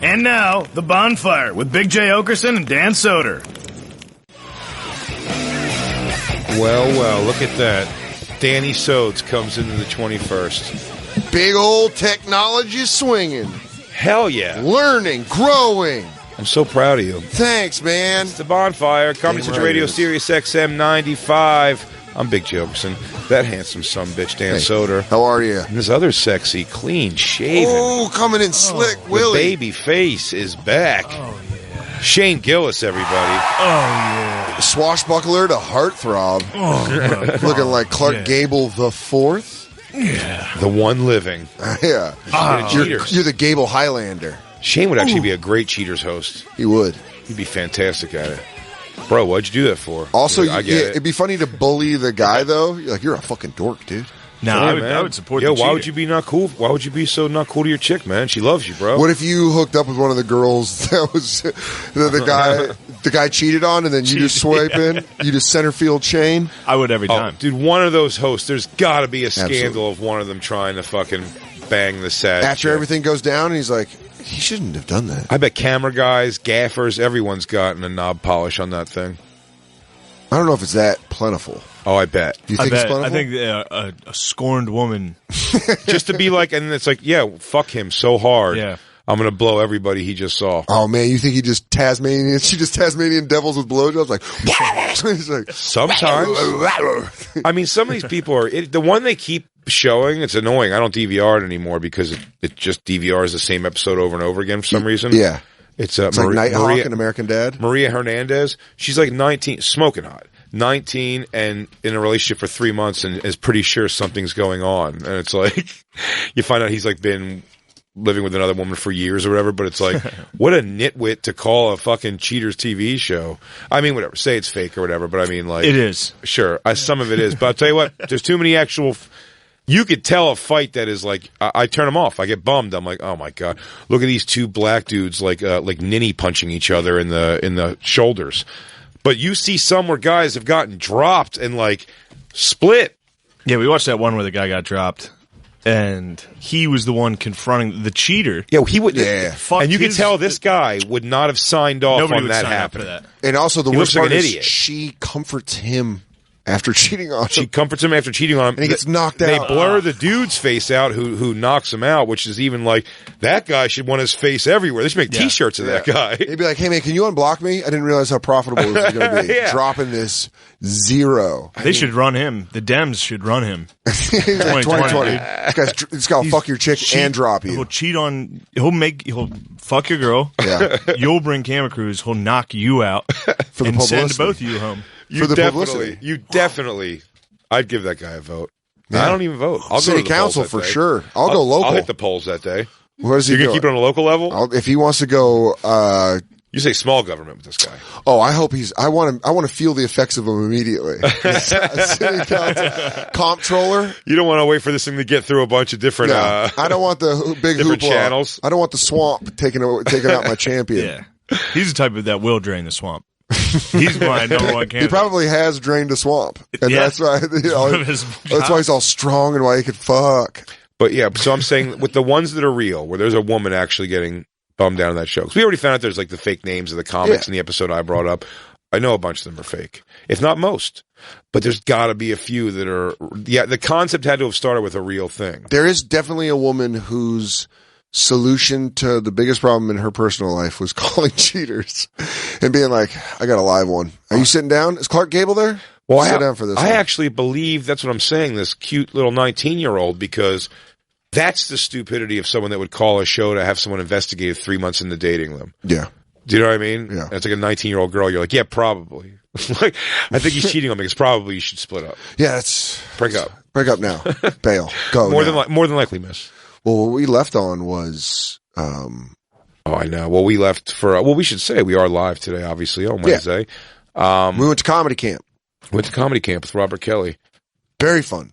And now, The Bonfire with Big J. Okerson and Dan Soder. Well, look at that. Danny Sodes comes into the 21st. Big old technology swinging. Hell yeah. Learning, growing. I'm so proud of you. Thanks, man. It's The Bonfire, Comedy Central Radio, Sirius XM 95. I'm Big J. Okerson. That handsome sumbitch, Dan Soder. How are you? And this other sexy, clean shaven. Oh, coming in slick, Willie. The baby face is back. Oh, yeah. Shane Gillis, everybody. Oh, yeah. Swashbuckler to heartthrob. Oh, looking like Clark Gable the Fourth. yeah. The one living. Yeah. Cheaters. You're the Gable Highlander. Shane would actually be a great Cheaters host. He would. He'd be fantastic at it. Bro, what'd you do that for? Also, I get it. it'd be funny to bully the guy, though. You're like, you're a fucking dork, dude. No, Yeah, I would support Yo, the why cheater. would you be not cool? Why would you be so not cool to your chick, man? She loves you, bro. What if you hooked up with one of the girls that was the guy cheated on, and then you just swipe in, you just center field chain? I would every Oh, time. dude, one of those hosts, there's got to be a scandal Absolutely. of one of them trying to fucking bang the sad After chick. everything goes down, and he's like, he shouldn't have done that. I bet camera guys, gaffers, everyone's gotten a knob polish on that thing. I don't know if it's that plentiful. Oh, I bet. Do you I think it's bet. plentiful? I think a scorned woman. Just to be like, and it's like, yeah, fuck him so hard. Yeah. I'm going to blow everybody he just saw. Oh man, you think she just Tasmanian devils with blowjobs? Like, he's like, Sometimes. I mean, some of these people are, the one they keep showing, it's annoying. I don't DVR it anymore because it just DVRs the same episode over and over again for some reason. yeah, It's, it's like Nighthawk and American Dad. Maria Hernandez. She's like 19, smoking hot. 19 and in a relationship for 3 months and is pretty sure something's going on. And it's like, you find out he's like been living with another woman for years or whatever, but it's like, what a nitwit to call a fucking Cheaters TV show. I mean, whatever, say it's fake or whatever, but I mean like. It is. Sure, some of it is. But I'll tell you what, there's too many actual. You could tell a fight that is like, I turn them off. I get bummed. I'm like, oh my God, look at these two black dudes like ninny punching each other in the shoulders. But you see some where guys have gotten dropped and like split. Yeah, we watched that one where the guy got dropped, and he was the one confronting the cheater. Yeah, he would. Yeah. Fuck And you can his- tell this guy would not have signed off Nobody on would that sign up happening. for that. And also the He worst looks like part an is idiot. she comforts him after cheating on him. She comforts him after cheating on him. And he gets knocked They out. blur the dude's face out who knocks him out, which is even like, that guy should want his face everywhere. They should make T-shirts of that guy. He'd be like, hey man, can you unblock me? I didn't realize how profitable this was going to be. Yeah. Dropping this zero. They should run him. The Dems should run him. He's like 2020. This guy will fuck your chick and drop He'll you. cheat on. He'll fuck your girl. Yeah. You'll bring camera crews. He'll knock you out For the and send publicity. both of you home. For the publicity. You definitely, I'd give that guy a vote. Yeah. I don't even vote. I'll City go to the council polls that for day. sure. I'll go local. I'll hit the polls that day. Where does he You're go? going to keep it on a local level? If he wants to go, You say small government with this guy. I hope I want to feel the effects of him immediately. City council, comptroller. You don't want to wait for this thing to get through a bunch of different, No, I don't want the big different hoopla. channels. I don't want the swamp taking out my champion. Yeah, he's the type of that will drain the swamp. He's my number one He candidate. probably has drained a swamp, and Yeah. that's why one of his that's why he's all strong and why he could fuck. But yeah, so I'm saying with the ones that are real, where there's a woman actually getting bummed down in that show. Because we already found out there's like the fake names of the comics in the episode I brought up. I know a bunch of them are fake, if not most. But there's got to be a few that are. Yeah, the concept had to have started with a real thing. There is definitely a woman whose solution to the biggest problem in her personal life was calling cheaters and being like, I got a live one. Are you sitting down? Is Clark Gable there? Well, Sit down for this I one. actually believe that's what I'm saying, this cute little 19-year-old, because that's the stupidity of someone that would call a show to have someone investigated 3 months into dating them. Yeah. Do you know what I mean? Yeah. It's like a 19-year-old girl. You're like, yeah, probably. Like, I think he's cheating on me. It's probably you should split up. Yeah, it's Break up. break up now. Bail. Go. More now. than likely, miss. Well, what we left on was Oh, I know. Well, we left for, we should say we are live today, obviously, on Wednesday. we went to comedy camp. Went to comedy camp with Robert Kelly. Very fun.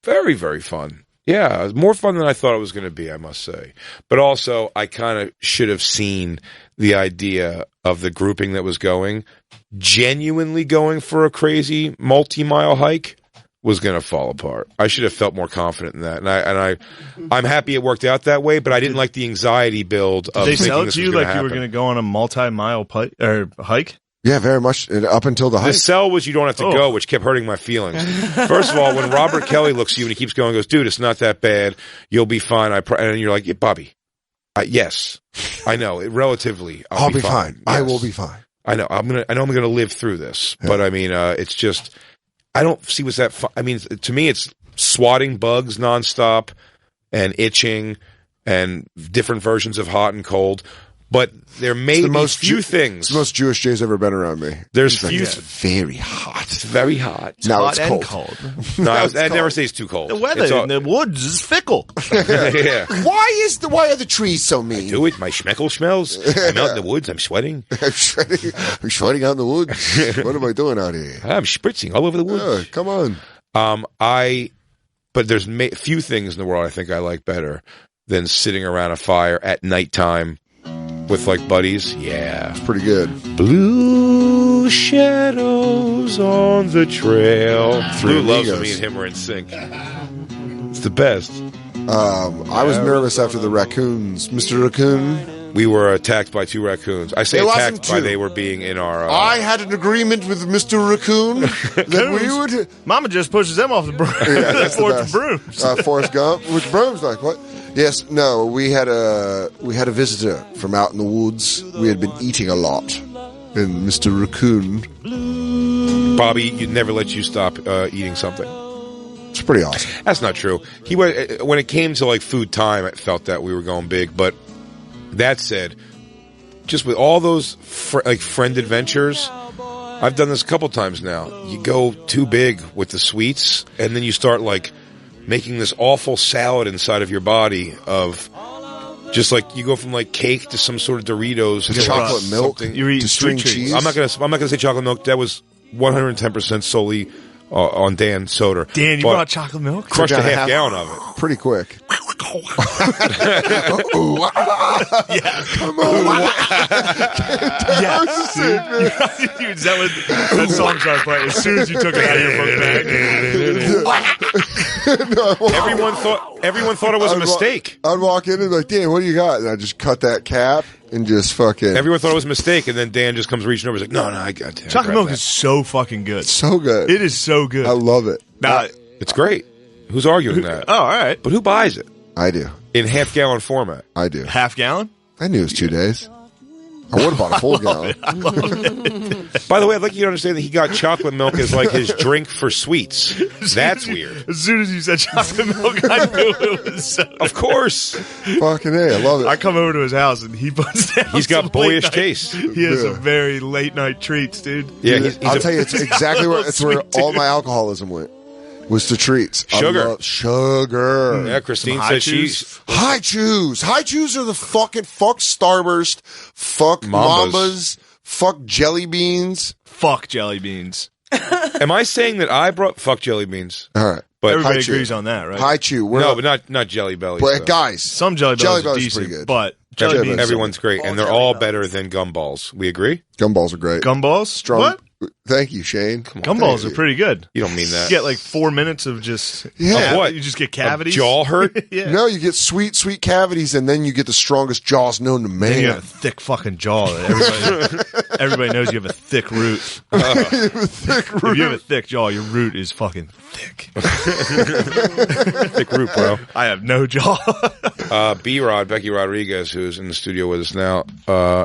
Very, very fun. Yeah, it was more fun than I thought it was going to be, I must say. But also, I kind of should have seen the idea of the grouping that was going, genuinely going for a crazy multi-mile hike. was going to fall apart. I should have felt more confident in that. And I'm happy it worked out that way, but I didn't like the anxiety build of Did they thinking sell it this to was you gonna like you were happen. going to go on a multi-mile hike? Yeah, very much. Up until the hike. The sell was you don't have to go, which kept hurting my feelings. First of all, when Robert Kelly looks at you and he keeps going, goes, dude, it's not that bad. You'll be fine. And you're like, yeah, Bobby, yes, I know. Relatively, I'll be fine. Yes. I will be fine. I know. I know I'm going to live through this, but I mean, it's just, I don't see what's that. I mean, to me, it's swatting bugs nonstop and itching and different versions of hot and cold. But there may be few things. It's the most Jewish Jay's ever been around me. There's It's few. like, it's very hot. It's very hot. Now Hot it's and cold. cold. I never say it's too cold. The weather in the woods is fickle. Yeah. Why are the trees so mean? Do it. My schmeckle smells. I'm out in the woods. I'm sweating. I'm sweating out in the woods. What am I doing out here? I'm spritzing all over the woods. Come on. But there's few things in the world I think I like better than sitting around a fire at nighttime with like buddies. Yeah. It's pretty good. Blue shadows on the trail. Three Blue loves amigos. when me and him are in sync. It's the best. I was nervous after the raccoons. Mr. Raccoon. We were attacked by 2 raccoons. I say It wasn't attacked by 2. they were being in our... I had an agreement with Mr. Raccoon that we would... Mama just pushes them off the broom. Yeah, that's the Forge best. brooms. Forrest Gump. Which brooms? Like what? Yes, no. We had a visitor from out in the woods. We had been eating a lot, and Mr. Raccoon. Bobby, you'd never let you stop eating something. It's pretty awesome. That's not true. He went when it came to like food time. It felt that we were going big. But that said, just with all those friend adventures, I've done this a couple times now. You go too big with the sweets, and then you start like making this awful salad inside of your body of just like you go from like cake to some sort of Doritos To to chocolate milk. something. You're eating To string sweet treats. cheese. I'm not gonna say chocolate milk. That was 110% solely on Dan Soder. Dan, you But brought chocolate milk? crushed a Down half gallon of it. Pretty quick. Yeah. Come on. Yes. Dude, is that what that song started playing? As soon as you took it out of your book bag. Everyone thought it was a mistake. I'd walk in and be like, Dan, what do you got? And I just cut that cap and just fucking... Everyone thought it was a mistake, and then Dan just comes reaching over. He's like, "No, I got it. Chocolate milk is so fucking good. so good. It is so good. I love it. It's great. Who's arguing that? Oh, all right. But who buys it I do. in half gallon format? I do. Half gallon? I knew it was 2 days. I would have bought a full gallon. By the way, I'd like you to understand that he got chocolate milk as like his drink for sweets. That's weird. As soon as you said chocolate milk, I knew it was soda. Of course, Fucking A, I love it. I come over to his house and he puts down he's got some boyish late night- taste. He has Yeah. some very late night treats, dude. Yeah, he's I'll tell you, it's exactly where it's where Sweet all my alcoholism went. Was to treats. I Sugar. love sugar. Yeah, Christine Some said Hi-Chews. she's High chews. High chews are the fucking fuck Starburst. Fuck Mambas. Mambas. Fuck jelly beans. Fuck jelly beans. Am I saying that I brought fuck jelly beans? All right. But Everybody Hi-Chew. agrees on that, right? High chew. We're no, not, but not jelly bellies. but though. guys, Some jelly Jelly bellies Bellies are is decent, pretty good. but jelly Jelly beans. Everyone's great, and they're all better than gumballs. We agree? gumballs are great. Gumballs? Strong. What? Thank you, Shane. Gumballs are pretty good. You don't mean that. You get like 4 minutes of just Yeah. Of what? You just get cavities. Jaw hurt? Yeah. No, you get sweet cavities, and then you get the strongest jaws known to And you have man. a thick fucking jaw. That everybody knows you have a thick root. If you have a thick jaw, your root is fucking thick. Thick root, bro. I have no jaw. B-Rod, Becky Rodriguez, who's in the studio with us now,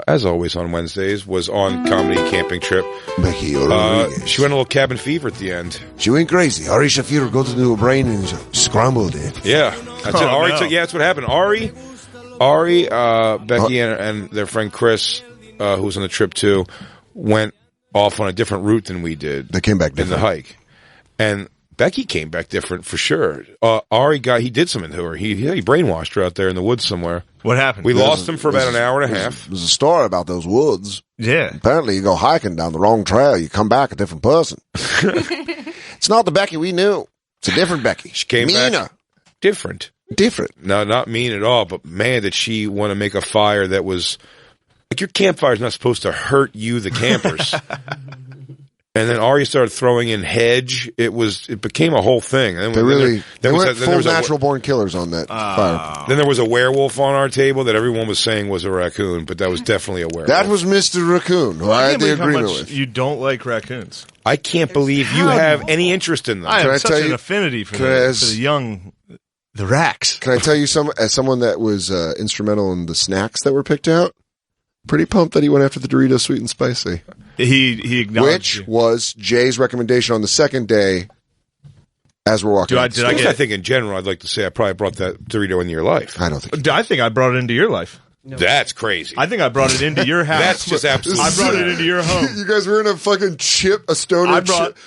as always on Wednesdays, was on Comedy Camping Trip. Becky Rodriguez. She went a little cabin fever at the end. She went crazy. Ari Shafir got into her brain and scrambled it. Yeah. That's it. Oh, Ari no. took, yeah, that's what happened. Ari, Becky, and their friend Chris, who was on the trip too, went off on a different route than we did. They came back in the different. hike. And Becky came back different for sure. Ari he did something to her. He brainwashed her out there in the woods somewhere. What happened? We lost him for about an hour and a half. There's a story about those woods. Yeah. Apparently, you go hiking down the wrong trail, you come back a different person. It's not the Becky we knew. It's a different Becky. She came Meaner. back different. Different. No, not mean at all, but man, did she want to make a fire that was like your campfire's not supposed to hurt you, the campers. And then Arya started throwing in hedge. It became a whole thing. And They went full natural born killers on that fire. Then there was a werewolf on our table that everyone was saying was a raccoon, but that was definitely a werewolf. That was Mr. Raccoon, who I had the agreement with. You don't like raccoons. I can't believe you have any interest in them. I have such an affinity for the young, the racks. Can I tell you as someone that was instrumental in the snacks that were picked out? Pretty pumped that he went after the Doritos Sweet and Spicy. He acknowledged which was Jay's recommendation on the second day as we're walking. I think in general, I'd like to say I probably brought that Dorito into your life. I don't think. I think I brought it into your life. No. That's crazy. I think I brought it into your house. That's just absolutely. I brought it into your home. You guys were in a fucking stoner chip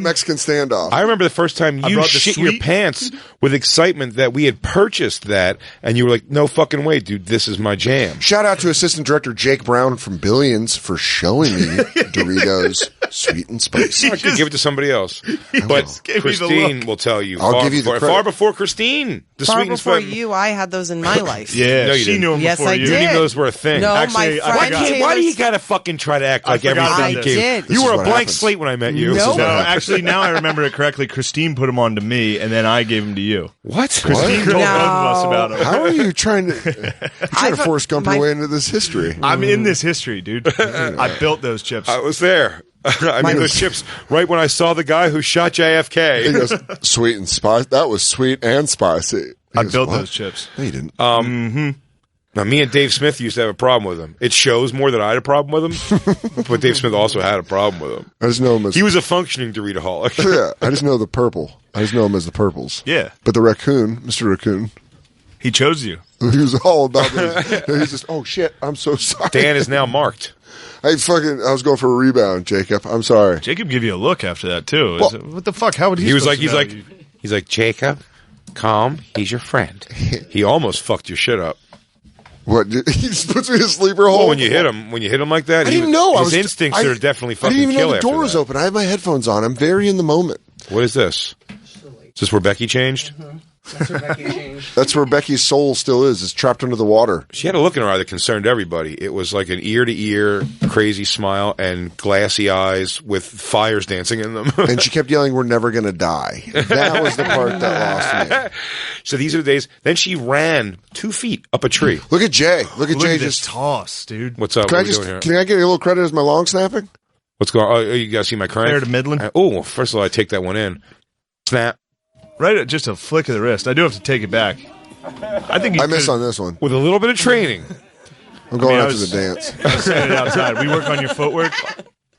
Mexican standoff. I remember the first time you shit your pants with excitement that we had purchased that, and you were like, "No fucking way, dude! This is my jam." Shout out to Assistant Director Jake Brown from Billions for showing me Doritos Sweet and Spicy. I could give it to somebody else, but Christine will tell you. I'll give you the credit. Far before Christine, the far Sweet and Spicy. before you, I had those in my life. Yeah, no, she knew. Yes, I did. You didn't even know those were a thing. No, actually, my friend why do you gotta fucking try to act like everything came? You were a blank slate when I met you. No, actually, now I remember it correctly. Christine put them on to me, and then I gave them to you. What? Christine told both of us about them. How are you trying to force Gump your way into this history? I'm in this history, dude. I built those chips. I was there. I made those chips right when I saw the guy who shot JFK. He goes, sweet and spicy. That was sweet and spicy. I built those chips. No, you didn't. Now, me and Dave Smith used to have a problem with him. It shows more that I had a problem with him, but Dave Smith also had a problem with him. I just know him as... He was a functioning Doritoholic. Yeah, I just know the purple. I just know him as the purples. Yeah. But the raccoon, Mr. Raccoon... He chose you. He was all about this. He's just, oh shit, I'm so sorry. Dan is now marked. I was going for a rebound, Jacob. I'm sorry. Jacob gave you a look after that, too. Well, what the fuck? How would he he's like, Jacob, calm, he's your friend. He almost fucked your shit up. What? He just puts me in a sleeper hole? Well, when you hit him like that, I didn't know. His instincts are definitely fucking kill. I didn't even know the door was open. I have my headphones on. I'm very in the moment. What is this? Is this where Becky changed? Mm-hmm. That's where Becky changed. That's where Becky's soul still is. It's trapped under the water. She had a look in her eye that concerned everybody. It was like an ear-to-ear crazy smile and glassy eyes with fires dancing in them. And she kept yelling, "We're never going to die." That was the part that lost me. So these are the days. Then she ran 2 feet up a tree. Look at Jay. Look at Jay just toss, dude. What's up? Can I get a little credit as my long snapping? What's going on? Oh, you guys see my crank? Fair to middling. First of all, I take that one in. Snap. Right at just a flick of the wrist. I do have to take it back. I miss on this one. With a little bit of training. I'm going after the dance. I was saying it outside. We work on your footwork.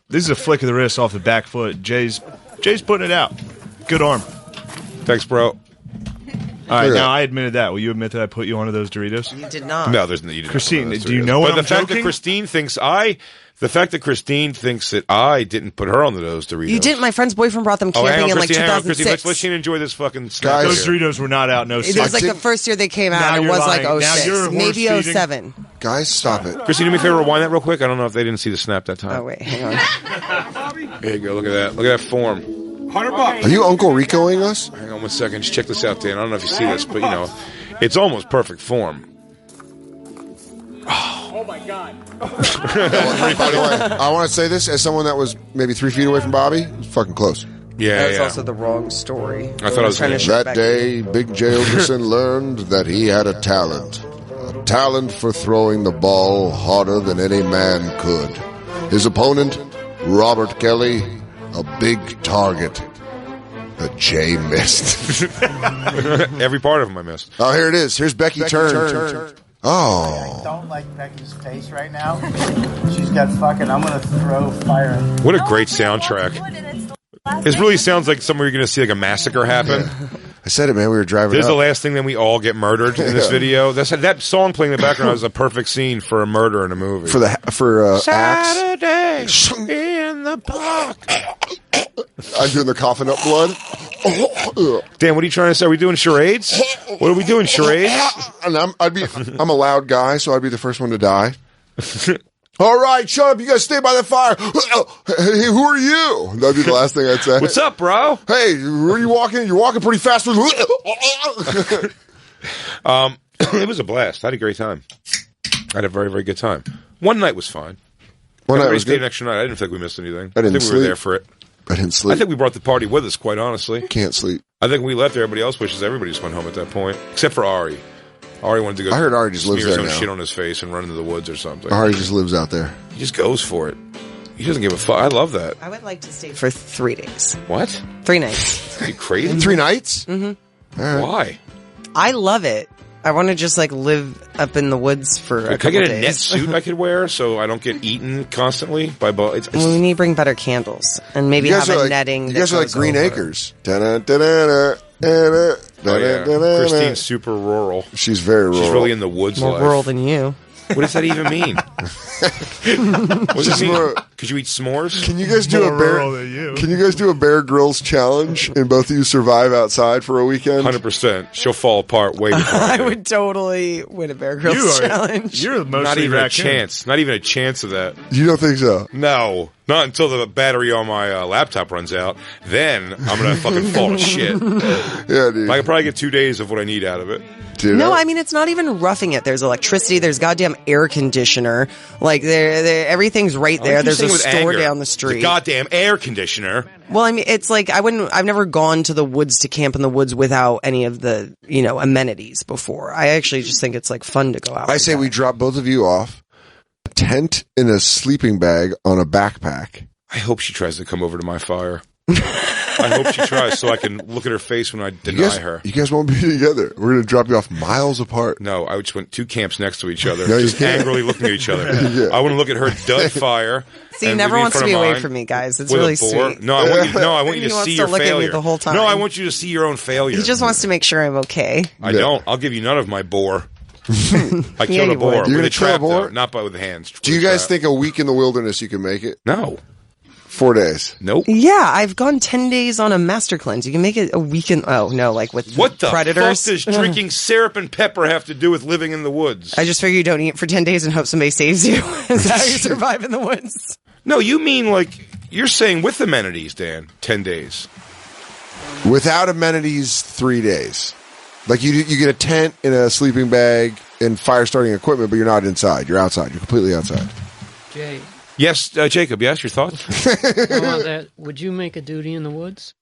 This is a flick of the wrist off the back foot. Jay's putting it out. Good arm. Thanks, bro. All right, now I admitted that. Will you admit that I put you onto those Doritos? You did not. No, there's no. You didn't. Christine, do you know what I'm joking? The fact that Christine thinks that I didn't put her on those Doritos. You didn't. My friend's boyfriend brought them camping in like 2006. Let's let Shane enjoy this fucking snack. Those Doritos were not out. No, it was like the first year they came out. It was like 06, maybe 07. Guys, stop it. Christine, do me a favor, rewind that real quick. I don't know if they didn't see the snap that time. Oh wait, hang on. There you go. Look at that. Look at that form. $100. Are you Uncle Ricoing us? Hang on 1 second. Just check this out, Dan. I don't know if you see this, but it's almost perfect form. Oh my God. By the way, I want to say this as someone that was maybe 3 feet away from Bobby. It was fucking close. Yeah, that was also the wrong story. I thought I was trying to that day, Big J. Ogerson learned that he had a talent for throwing the ball harder than any man could. His opponent, Robert Kelly, a big target that Jay missed. Every part of him I missed. Oh, here it is. Here's Becky turn. Oh. I don't like Becky's face right now. She's got fucking, I'm going to throw fire. What a great soundtrack. This really sounds like somewhere you're going to see like a massacre happen. Yeah. I said it, man. We were driving This is up. the last thing, then we all get murdered in this video. That song playing in the background is a perfect scene for a murder in a movie. For Saturday in the park. I'm doing the coughing up blood. Dan, what are you trying to say? Are we doing charades? What are we doing, charades? And I'm a loud guy, so I'd be the first one to die. All right, shut up. You guys stay by the fire. Hey, who are you? That'd be the last thing I'd say. What's up, bro? Hey, where are you walking? You're walking pretty fast. It was a blast. I had a great time. I had a very, very good time. One night was fine. One night we was stayed good. an extra night. I didn't think we missed anything. I didn't think we were sleep. there for it. I didn't sleep. I think we brought the party with us, quite honestly. Can't sleep. I think we left. Everybody else wishes everybody just went home at that point, except for Ari. Ari wanted to go. I heard Ari just lives smear there some now. shit on his face and run into the woods or something. Ari just lives out there. He just goes for it. He doesn't give a fuck. I love that. I would like to stay for 3 days. What? 3 nights. Are you crazy? 3 nights? Mm-hmm. All right. Why? I love it. I want to just like live up in the woods for a Can I couple get a days. net suit I could wear so I don't get eaten constantly by bugs? Well, we need to bring better candles and maybe have a netting. You guys are like Green Acres. Da-da, da-da, Oh, yeah. Christine's super rural. She's very rural. She's really in the woods more life. rural than you. What does that even mean? What does it mean? Could you eat s'mores? Can you guys do More a bear? rural than you. Can you guys do a Bear Grylls challenge and both of you survive outside for a weekend? 100%. She'll fall apart way before I I do. would totally win a Bear Grylls challenge. You're mostly Not even raccoon. a chance. Not even a chance of that. You don't think so? No. Not until the battery on my laptop runs out. Then I'm going to fucking fall to shit. Yeah, dude. I could probably get 2 days of what I need out of it. Dude, No, I mean it's not even roughing it. There's electricity. There's goddamn air conditioner. Like everything's right there. There's a store down the The street. goddamn air conditioner. Well, I mean it's like I've never gone to the woods to camp in the woods without any of the amenities before. I actually just think it's like fun to go out. I say we drop both of you off. A tent in a sleeping bag on a backpack. I hope she tries to come over to my fire. I hope she tries so I can look at her face when I deny her. You guys won't be together. We're going to drop you off miles apart. No, I just went 2 camps next to each other, No, you just can't. angrily looking at each other. Yeah. I want to look at her dud fire. See, he and never in wants to front be of away mine from me, guys. It's with a really boar. sweet. No, I want you He to wants see to your look at me failure. the whole time. No, I want you to see your own failure. He just wants to make sure I'm okay. I don't. I'll give you none of my boar. I Yeah, killed a you boar. would. With You're a gonna kill a trap, boar? though, not by with the hands. Do you guys think a week in the wilderness you can make it? No. 4 days. Nope. Yeah, I've gone 10 days on a master cleanse. You can make it a weekend. Oh, no, like with What the predators. fuck does drinking syrup and pepper have to do with living in the woods? I just figure you don't eat for 10 days and hope somebody saves you. Is that how you survive in the woods? No, you mean like you're saying with amenities, Dan. 10 days. Without amenities, 3 days. Like you get a tent in a sleeping bag and fire starting equipment, but you're not inside. You're outside. You're completely outside. Jay, Yes, Jacob. Yes, your thoughts? how about that? Would you make a duty in the woods?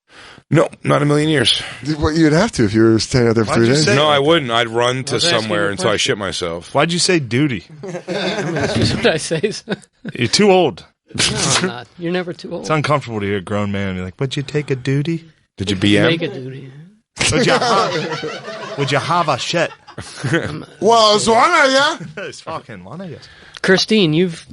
No, not a million years. Well, you'd have to if you were staying out there for Why'd 3 you days. say- No, I wouldn't. I'd run to was asking somewhere you a until I question. shit myself. Why'd you say duty? I mean, that's just what I say. You're too old. No, I'm not. You're never too old. It's uncomfortable to hear a grown man be like, would you take a duty? Did you BM? Make a duty. Would you have a shit? Well, it's one of ya. It's fucking one of you. Christine, you've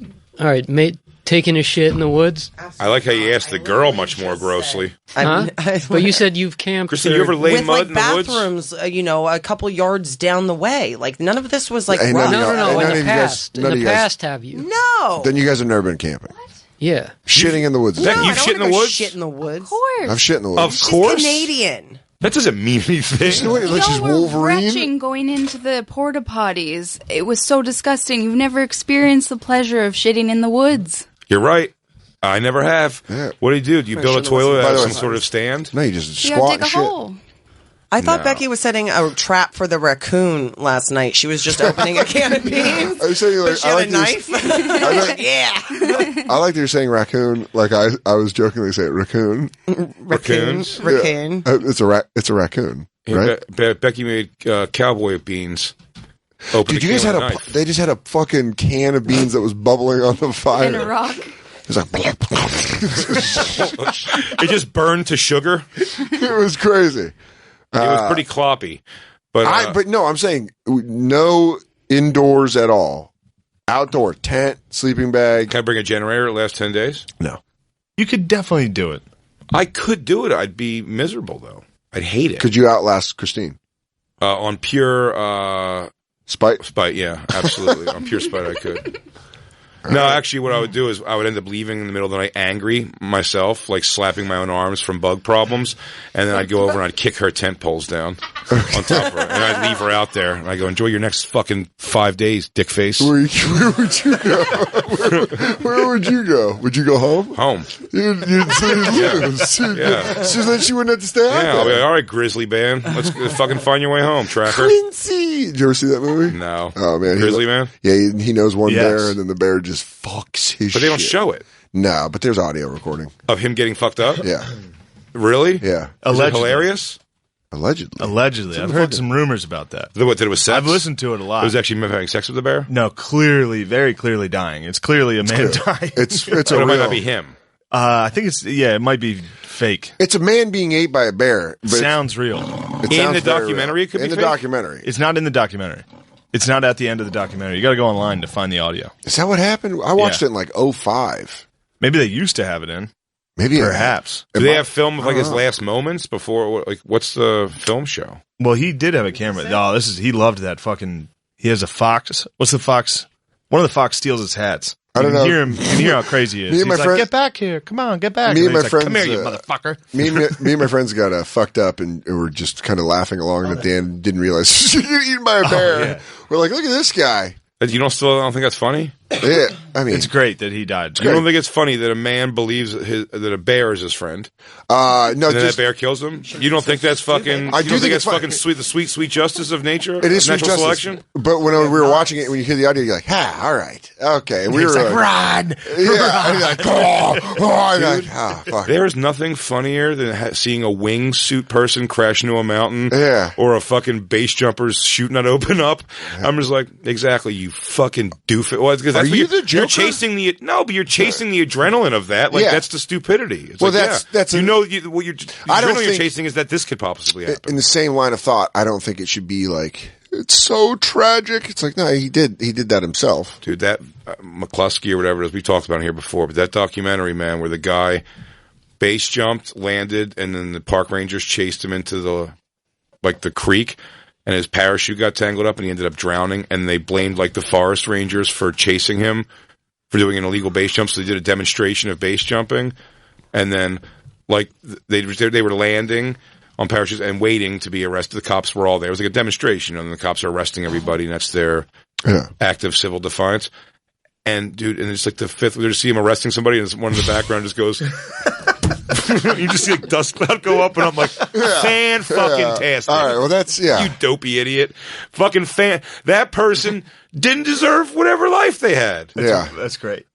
taken a shit in the woods, I like how you asked the girl much more grossly. huh? But you said you've camped. Christine, you ever lay with mud like in the woods? bathrooms, a couple yards down the way. Like none of this was like Hey, rough. none of No. None In of the you guys- past, none of you guys- past, have you? No. Then you guys have never been camping. Yeah. Shitting in the woods. Beck, No, you've I don't shit in wanna the go woods? Shit in the woods. Of course. I've shit in the Of woods. She's course. Canadian. That doesn't mean anything. Wait, like she's Y'all were Wolverine? retching going into the porta potties. It was so disgusting. You've never experienced the pleasure of shitting in the woods. You're right. I never have. Yeah. What do? Do you build a toilet By out the of way- some sort of stand? No, you just You gotta squat dig and a shit. hole. I thought No. Becky was setting a trap for the raccoon last night. She was just opening a can of beans. Are you saying like, She I had like a this- knife. Yeah. I like that you're saying raccoon. Like I was jokingly saying raccoon. Raccoons? Raccoon. Yeah. It's a raccoon, Yeah, right? Becky made cowboy beans. Open Dude, the you guys can had with a knife. they just had a fucking can of beans that was bubbling on the fire. In a rock. It's like It just burned to sugar. it was crazy. It was pretty cloppy. But But no, I'm saying no indoors at all. Outdoor tent, sleeping bag. can I bring a generator the last 10 days? No. You could definitely do it. I could do it. I'd be miserable, though. I'd hate it. Could you outlast Christine? On pure Spite? spite, yeah, absolutely. On pure spite, I could. No, actually, what I would do is I would end up leaving in the middle of the night angry myself, like slapping my own arms from bug problems, and then I'd go over and I'd kick her tent poles down on top of her, and I'd leave her out there, and I go, enjoy your next fucking 5 days, dick face. Where would you go? Where would you go? Would you go home? Home. You'd lose. Yeah. So then she wouldn't have to stay out Yeah, I'll be there. like, all right, Grizzly Band, let's fucking find your way home, Tracker. Quincy! Did you ever see that movie? No. Oh, man. Grizzly Man? Yeah, he knows one Yes. bear, and then the bear just just fucks his shit. But they don't show it. No, but there's audio recording. Of him getting fucked up? Yeah. Really? Yeah. Is it hilarious? Allegedly. I've heard some rumors about that. That it was sex? I've listened to it a lot. It was actually him having sex with the bear? No, very clearly dying. It's clearly a man dying. It's a It real. might not be him. I think it might be fake. It's a man being ate by a bear. But Sounds real. it In sounds the very documentary, real. it could be in the fake? documentary. It's not in the documentary. It's not at the end of the documentary. You got to go online to find the audio. Is that what happened? I watched it in like 05. Maybe they used to have it in. Maybe Perhaps. Do they have film of like his last moments before? Like, what's the film show? Well, he did have a camera. Oh, he loved that fucking. He has a fox. What's the fox? One of the fox steals his hats. I don't know. You can hear how crazy he is. Me and my He's like, friend- get back here. Come on, get back. Me and he's my friends, Come here, you motherfucker. Me and my friends got fucked up and were just kind of laughing along, and at the end didn't realize you're eaten by a bear. yeah. We're like, look at this guy. You don't think that's funny? Yeah, I mean, It's great that he died. You don't think it's funny that a man believes that a bear is his friend? no, And then just that bear kills him? You don't think that's fucking... I you do don't think that's it's fucking sweet, the sweet justice of nature? it is sweet natural justice. selection? But when we were watching it, when you hear the audio, you're like, all right, okay. And we were like, run. yeah, and you're like, and you're like, fuck. There is nothing funnier than seeing a wingsuit person crash into a mountain, Yeah. or a fucking base jumper shooting not open up. I'm just like, exactly, you fucking doofus. Well, because that's Are what you the you're Joker? chasing but you're chasing the adrenaline of that. Like Yeah. that's the stupidity. It's Well, like, that's you a- know what you're. I don't adrenaline you're think- chasing is that this could possibly happen. In the same line of thought, I don't think it should be like, it's so tragic. It's like, no, he did that himself. Dude, that McCluskey or whatever it is, we talked about it here before, but that documentary, man, where the guy base jumped, landed, and then the park rangers chased him into the creek, and his parachute got tangled up and he ended up drowning, and they blamed like the forest rangers for chasing him for doing an illegal base jump. So they did a demonstration of base jumping, and then like they were landing on parachutes and waiting to be arrested. The cops were all there. It was like a demonstration, and the cops are arresting everybody, and that's their act of civil defiance. And dude, and it's like the fifth. We just see him arresting somebody, and one in the background just goes. You just see a dust cloud go up, and I'm like, fan fucking tastic. All right, well that's You dopey idiot. Fucking fan. That person didn't deserve whatever life they had. That's great.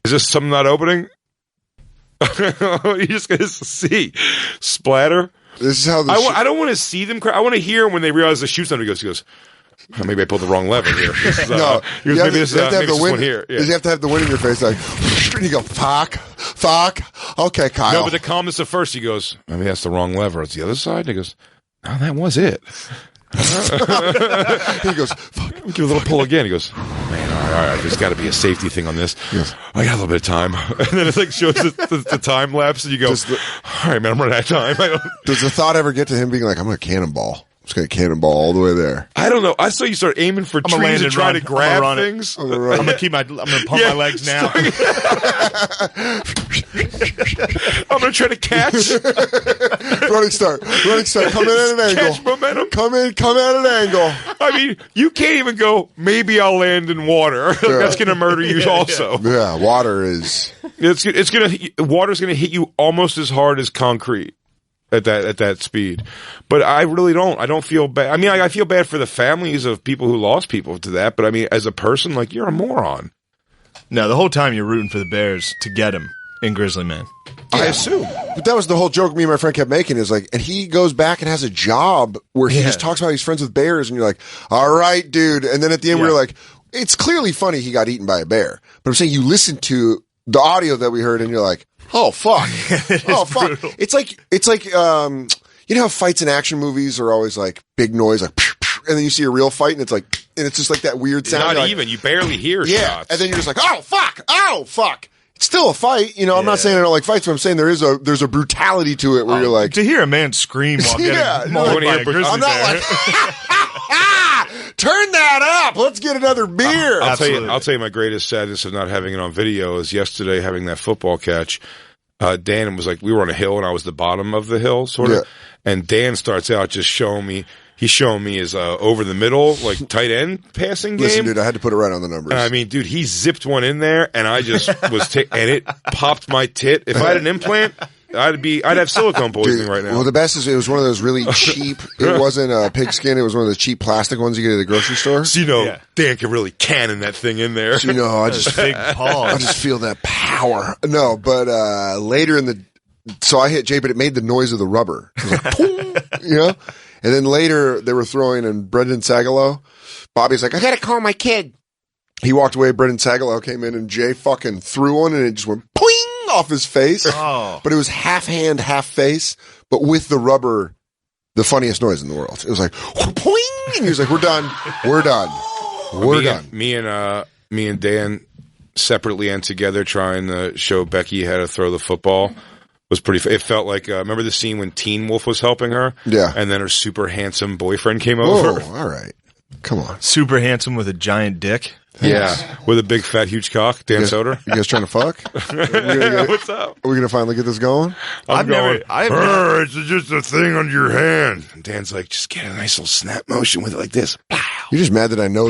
Is this something not opening? You just gonna see splatter. This is how I don't want to see them cry. I want to hear when they realize the shoot's under. He goes, oh, maybe I pulled the wrong lever here. This is, no, he goes, you have maybe this to have maybe the this wind one here. Yeah. You have to have the wind in your face, like, and you go, fuck. Okay, Kyle. No, but the calmness at first, he goes, maybe that's the wrong lever. It's the other side. And he goes, no, that was it. He goes, fuck. Give a little pull again. He goes, man, all right, there's got to be a safety thing on this. Yes. I got a little bit of time. And then it like shows the time lapse, and you go, all right, man, I'm running out of time. Does the thought ever get to him being like, I'm going to cannonball? I'm just going to cannonball all the way there. I don't know. I saw you start aiming for I'm gonna trees land and try to run. grab I'm gonna run it. things. I'm gonna pump my legs now. I'm going to try to catch. Running start. Come in at an angle. Catch momentum. Come at an angle. I mean, you can't even go, maybe I'll land in water. That's going to murder you also. Yeah, water is. Water's going to hit you almost as hard as concrete at that speed. But I really don't. I don't feel bad. I mean, I feel bad for the families of people who lost people to that. But I mean, as a person, like, you're a moron. No, the whole time you're rooting for the Bears to get him in Grizzly Man. I assume. But that was the whole joke me and my friend kept making is like, and he goes back and has a job where he just talks about he's friends with bears, and you're like, all right, dude. And then at the end, we were like, it's clearly funny he got eaten by a bear. But I'm saying you listen to the audio that we heard, and you're like, oh fuck, oh fuck. Brutal. It's like you know how fights in action movies are always like big noise, like, and then you see a real fight, and it's like, and it's just like that weird sound. Not You're like, even. You barely hear shots. and then you're just like, oh fuck. It's still a fight, you know. I'm not saying I don't like fights, but I'm saying there's a brutality to it where you're like, To hear a man scream while getting mauled like, by a grizzly I'm not bear. like, turn that up. Let's get another beer. I'll tell you my greatest sadness of not having it on video is yesterday having that football catch. Dan was like, we were on a hill and I was the bottom of the hill, sort of. Yeah. And Dan starts out just showing me his over the middle, like tight end passing game. Listen, dude, I had to put it right on the numbers. I mean, dude, he zipped one in there and I just was, and it popped my tit. If I had an implant, I'd have silicone poisoning right now. Well, the best is it was one of those really cheap. It wasn't a pigskin. It was one of those cheap plastic ones you get at the grocery store. So Dan can really cannon that thing in there. So, I just Big paw. I just feel that power. No, but later so I hit Jay, but it made the noise of the rubber. It was like, boom, And then later they were throwing, and Brendan Sagalow, Bobby's like, I gotta call my kid. He walked away. Brendan Sagalow came in, and Jay fucking threw one, and it just went poing off his face. Oh. But it was half hand, half face, but with the rubber, the funniest noise in the world. It was like poing, and he was like, "We're done. We're done. We're done." Me and Dan separately and together trying to show Becky how to throw the football was pretty. It felt like remember the scene when Teen Wolf was helping her, and then her super handsome boyfriend came over. Oh, all right, come on, Super handsome with a giant dick. Yeah, with a big fat huge cock. Dan Soder. You guys trying to fuck? What's up? Are we gonna finally get this going? I've never. It's just a thing under your hand. And Dan's like, just get a nice little snap motion with it like this. You're just mad that I know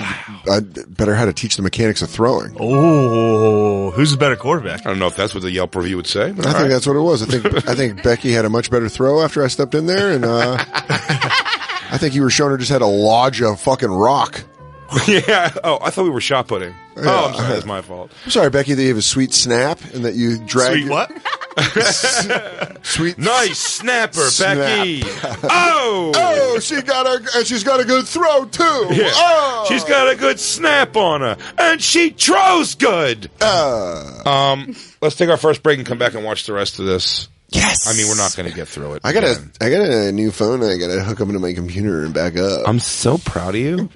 I better how to teach the mechanics of throwing. Oh, who's a better quarterback? I don't know if that's what the Yelp review would say. But I think that's what it was. I think Becky had a much better throw after I stepped in there, and I think you were showing her just how to lodge a fucking rock. Yeah. Oh, I thought we were shot putting. Yeah. Oh, I'm sorry. That's my fault. I'm sorry, Becky, that you have a sweet snap and that you drag. Sweet what? Sweet. Nice snapper, Snap. Becky. Oh. Oh, she's got a good throw too. Yeah. Oh. She's got a good snap on her, and she throws good. Let's take our first break and come back and watch the rest of this. Yes. I mean, we're not going to get through it. I got a new phone. I got to hook up into my computer and back up. I'm so proud of you.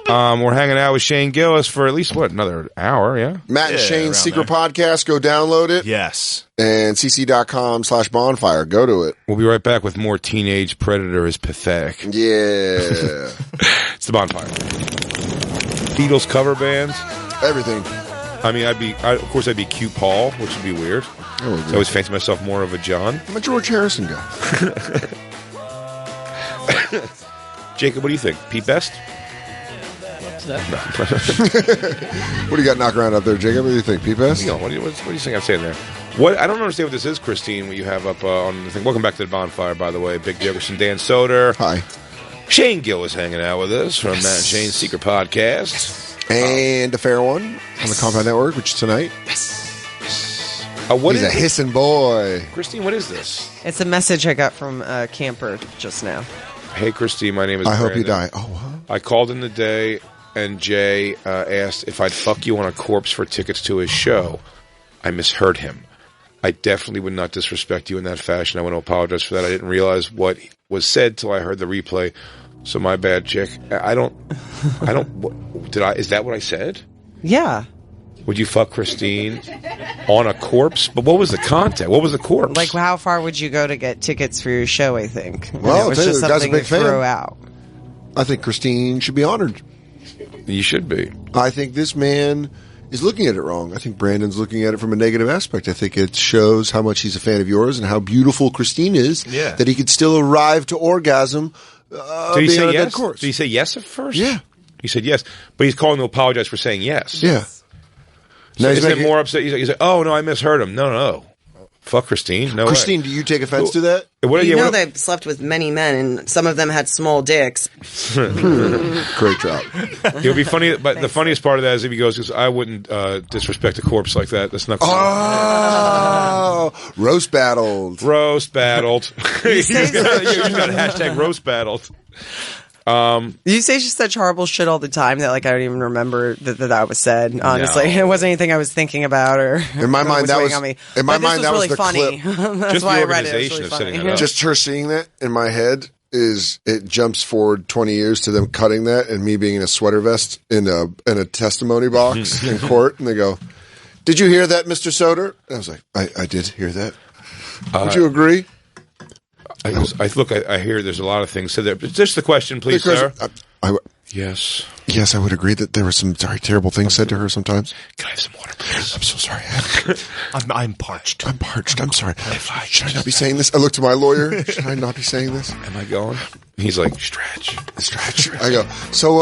We're hanging out with Shane Gillis for at least another hour, yeah? Matt and Yeah, Shane's around secret there. podcast. Go download it. Yes. And cc.com/bonfire. Go to it. We'll be right back with more Teenage Predator is pathetic. Yeah. It's the Bonfire. Beatles cover bands. Everything. I mean, I'd be Q Paul, which would be weird. I would I always fancy myself more of a John. I'm a George Harrison guy. Jacob, what do you think? Pete Best? What do you got knocked around up there, Jacob? What do you think? Pete Best? What do you think I'm saying there? What I don't understand what this is, Christine, what you have up on the thing. Welcome back to the Bonfire, by the way. Big Dickerson, Dan Soder. Hi. Shane Gill is hanging out with us from Matt and Shane's Secret Podcast. And a fair one on the Compound Network, which is tonight. What He's is a it? hissing boy. Christine, what is this? It's a message I got from a camper just now. Hey, Christine, my name is I hope you Brandon. die. Oh, wow. I called in today, and Jay asked if I'd fuck you on a corpse for tickets to his show. I misheard him. I definitely would not disrespect you in that fashion. I want to apologize for that. I didn't realize what was said till I heard the replay. So my bad, chick. Is that what I said? Yeah. Would you fuck Christine on a corpse? But what was the content? What was the corpse? Like, how far would you go to get tickets for your show, I think? And Well, it was I'll tell just you, the guy's a something big to fan. throw out. I think Christine should be honored. You should be. I think this man is looking at it wrong. I think Brandon's looking at it from a negative aspect. I think it shows how much he's a fan of yours and how beautiful Christine is. Yeah. That he could still arrive to orgasm. Did he being say on a dead yes? corpse. Did he say yes at first? Yeah. He said yes, but he's calling to apologize for saying yes. Yeah. So Now is he's it making- more upset? He's like, oh no, I misheard him. No. Fuck Christine. No Christine, do you take offense to that? way. What, You yeah, know what- they've slept with many men, and some of them had small dicks. Great job. it would be funny, but the funniest part of that is if he goes, I wouldn't disrespect a corpse like that. That's not cool. Oh, roast battled. Roast battled. He's got hashtag roast battled. You say just such horrible shit all the time that, like, I don't even remember that was said. Honestly, No. it wasn't anything I was thinking about or In my mind, that was on me. in my But this mind that was really the funny. clip. That's Just why the I read it. It was organization really of setting funny. it up. Just her seeing that in my head is it jumps forward 20 years to them cutting that and me being in a sweater vest in a testimony box in court, and they go, "Did you hear that, Mr. Soder?" I was like, "I did hear that." Would you agree? I hear there's a lot of things said there. But just the question, please, sir. Yes. Yes, I would agree that there were some terrible things said to her sometimes. Can I have some water, please? I'm so sorry. I'm parched. I'm parched. I'm sorry. Should I not be saying this? I look to my lawyer. Should I not be saying this? Am I going? He's like, stretch. I go, so